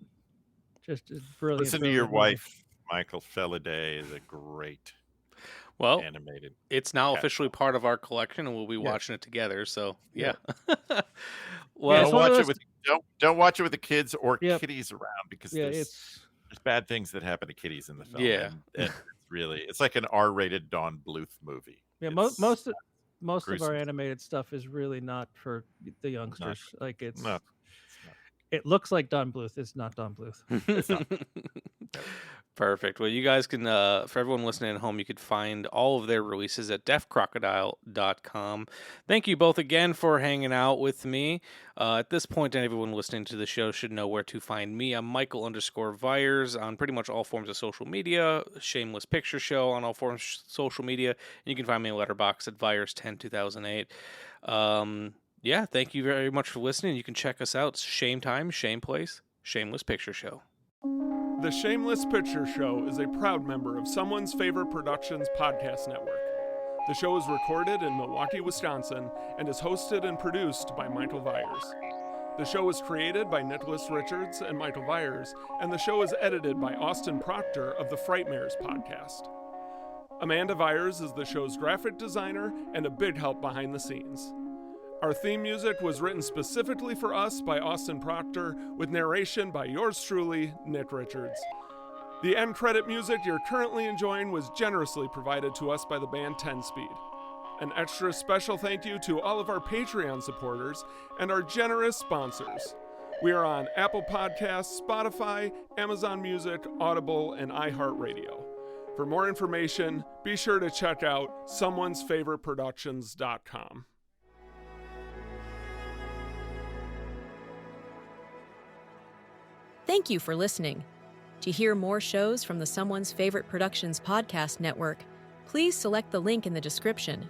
Just brilliant. Listen to your wife, Michael. Feli Day is a great animated. It's now officially part of our collection, and we'll be watching it together. So Well, don't watch it with the kids or kitties around, because there's bad things that happen to kitties in the film. Yeah, and it's like an R-rated Don Bluth movie. Yeah, most of our animated stuff is really not for the youngsters. It looks like Don Bluth. It's not Don Bluth. It's not. Perfect. Well, you guys can, for everyone listening at home, you could find all of their releases at deafcrocodile.com. Thank you both again for hanging out with me. At this point, everyone listening to the show should know where to find me. I'm Michael_Vyers on pretty much all forms of social media. Shameless Picture Show on all forms of social media. And you can find me in Letterboxd at Vyers102008. Thank you very much for listening. You can check us out. Shame Time, Shame Place, Shameless Picture Show. The Shameless Picture Show is a proud member of Someone's Favorite Productions podcast network. The show is recorded in Milwaukee, Wisconsin, and is hosted and produced by Michael Vyers. The show is created by Nicholas Richards and Michael Vyers, and the show is edited by Austin Proctor of the Frightmares podcast. Amanda Vyers is the show's graphic designer and a big help behind the scenes. Our theme music was written specifically for us by Austin Proctor, with narration by yours truly, Nick Richards. The end credit music you're currently enjoying was generously provided to us by the band 10 Speed. An extra special thank you to all of our Patreon supporters and our generous sponsors. We are on Apple Podcasts, Spotify, Amazon Music, Audible, and iHeartRadio. For more information, be sure to check out someone'sfavoriteproductions.com. Thank you for listening. To hear more shows from the Someone's Favorite Productions podcast network, please select the link in the description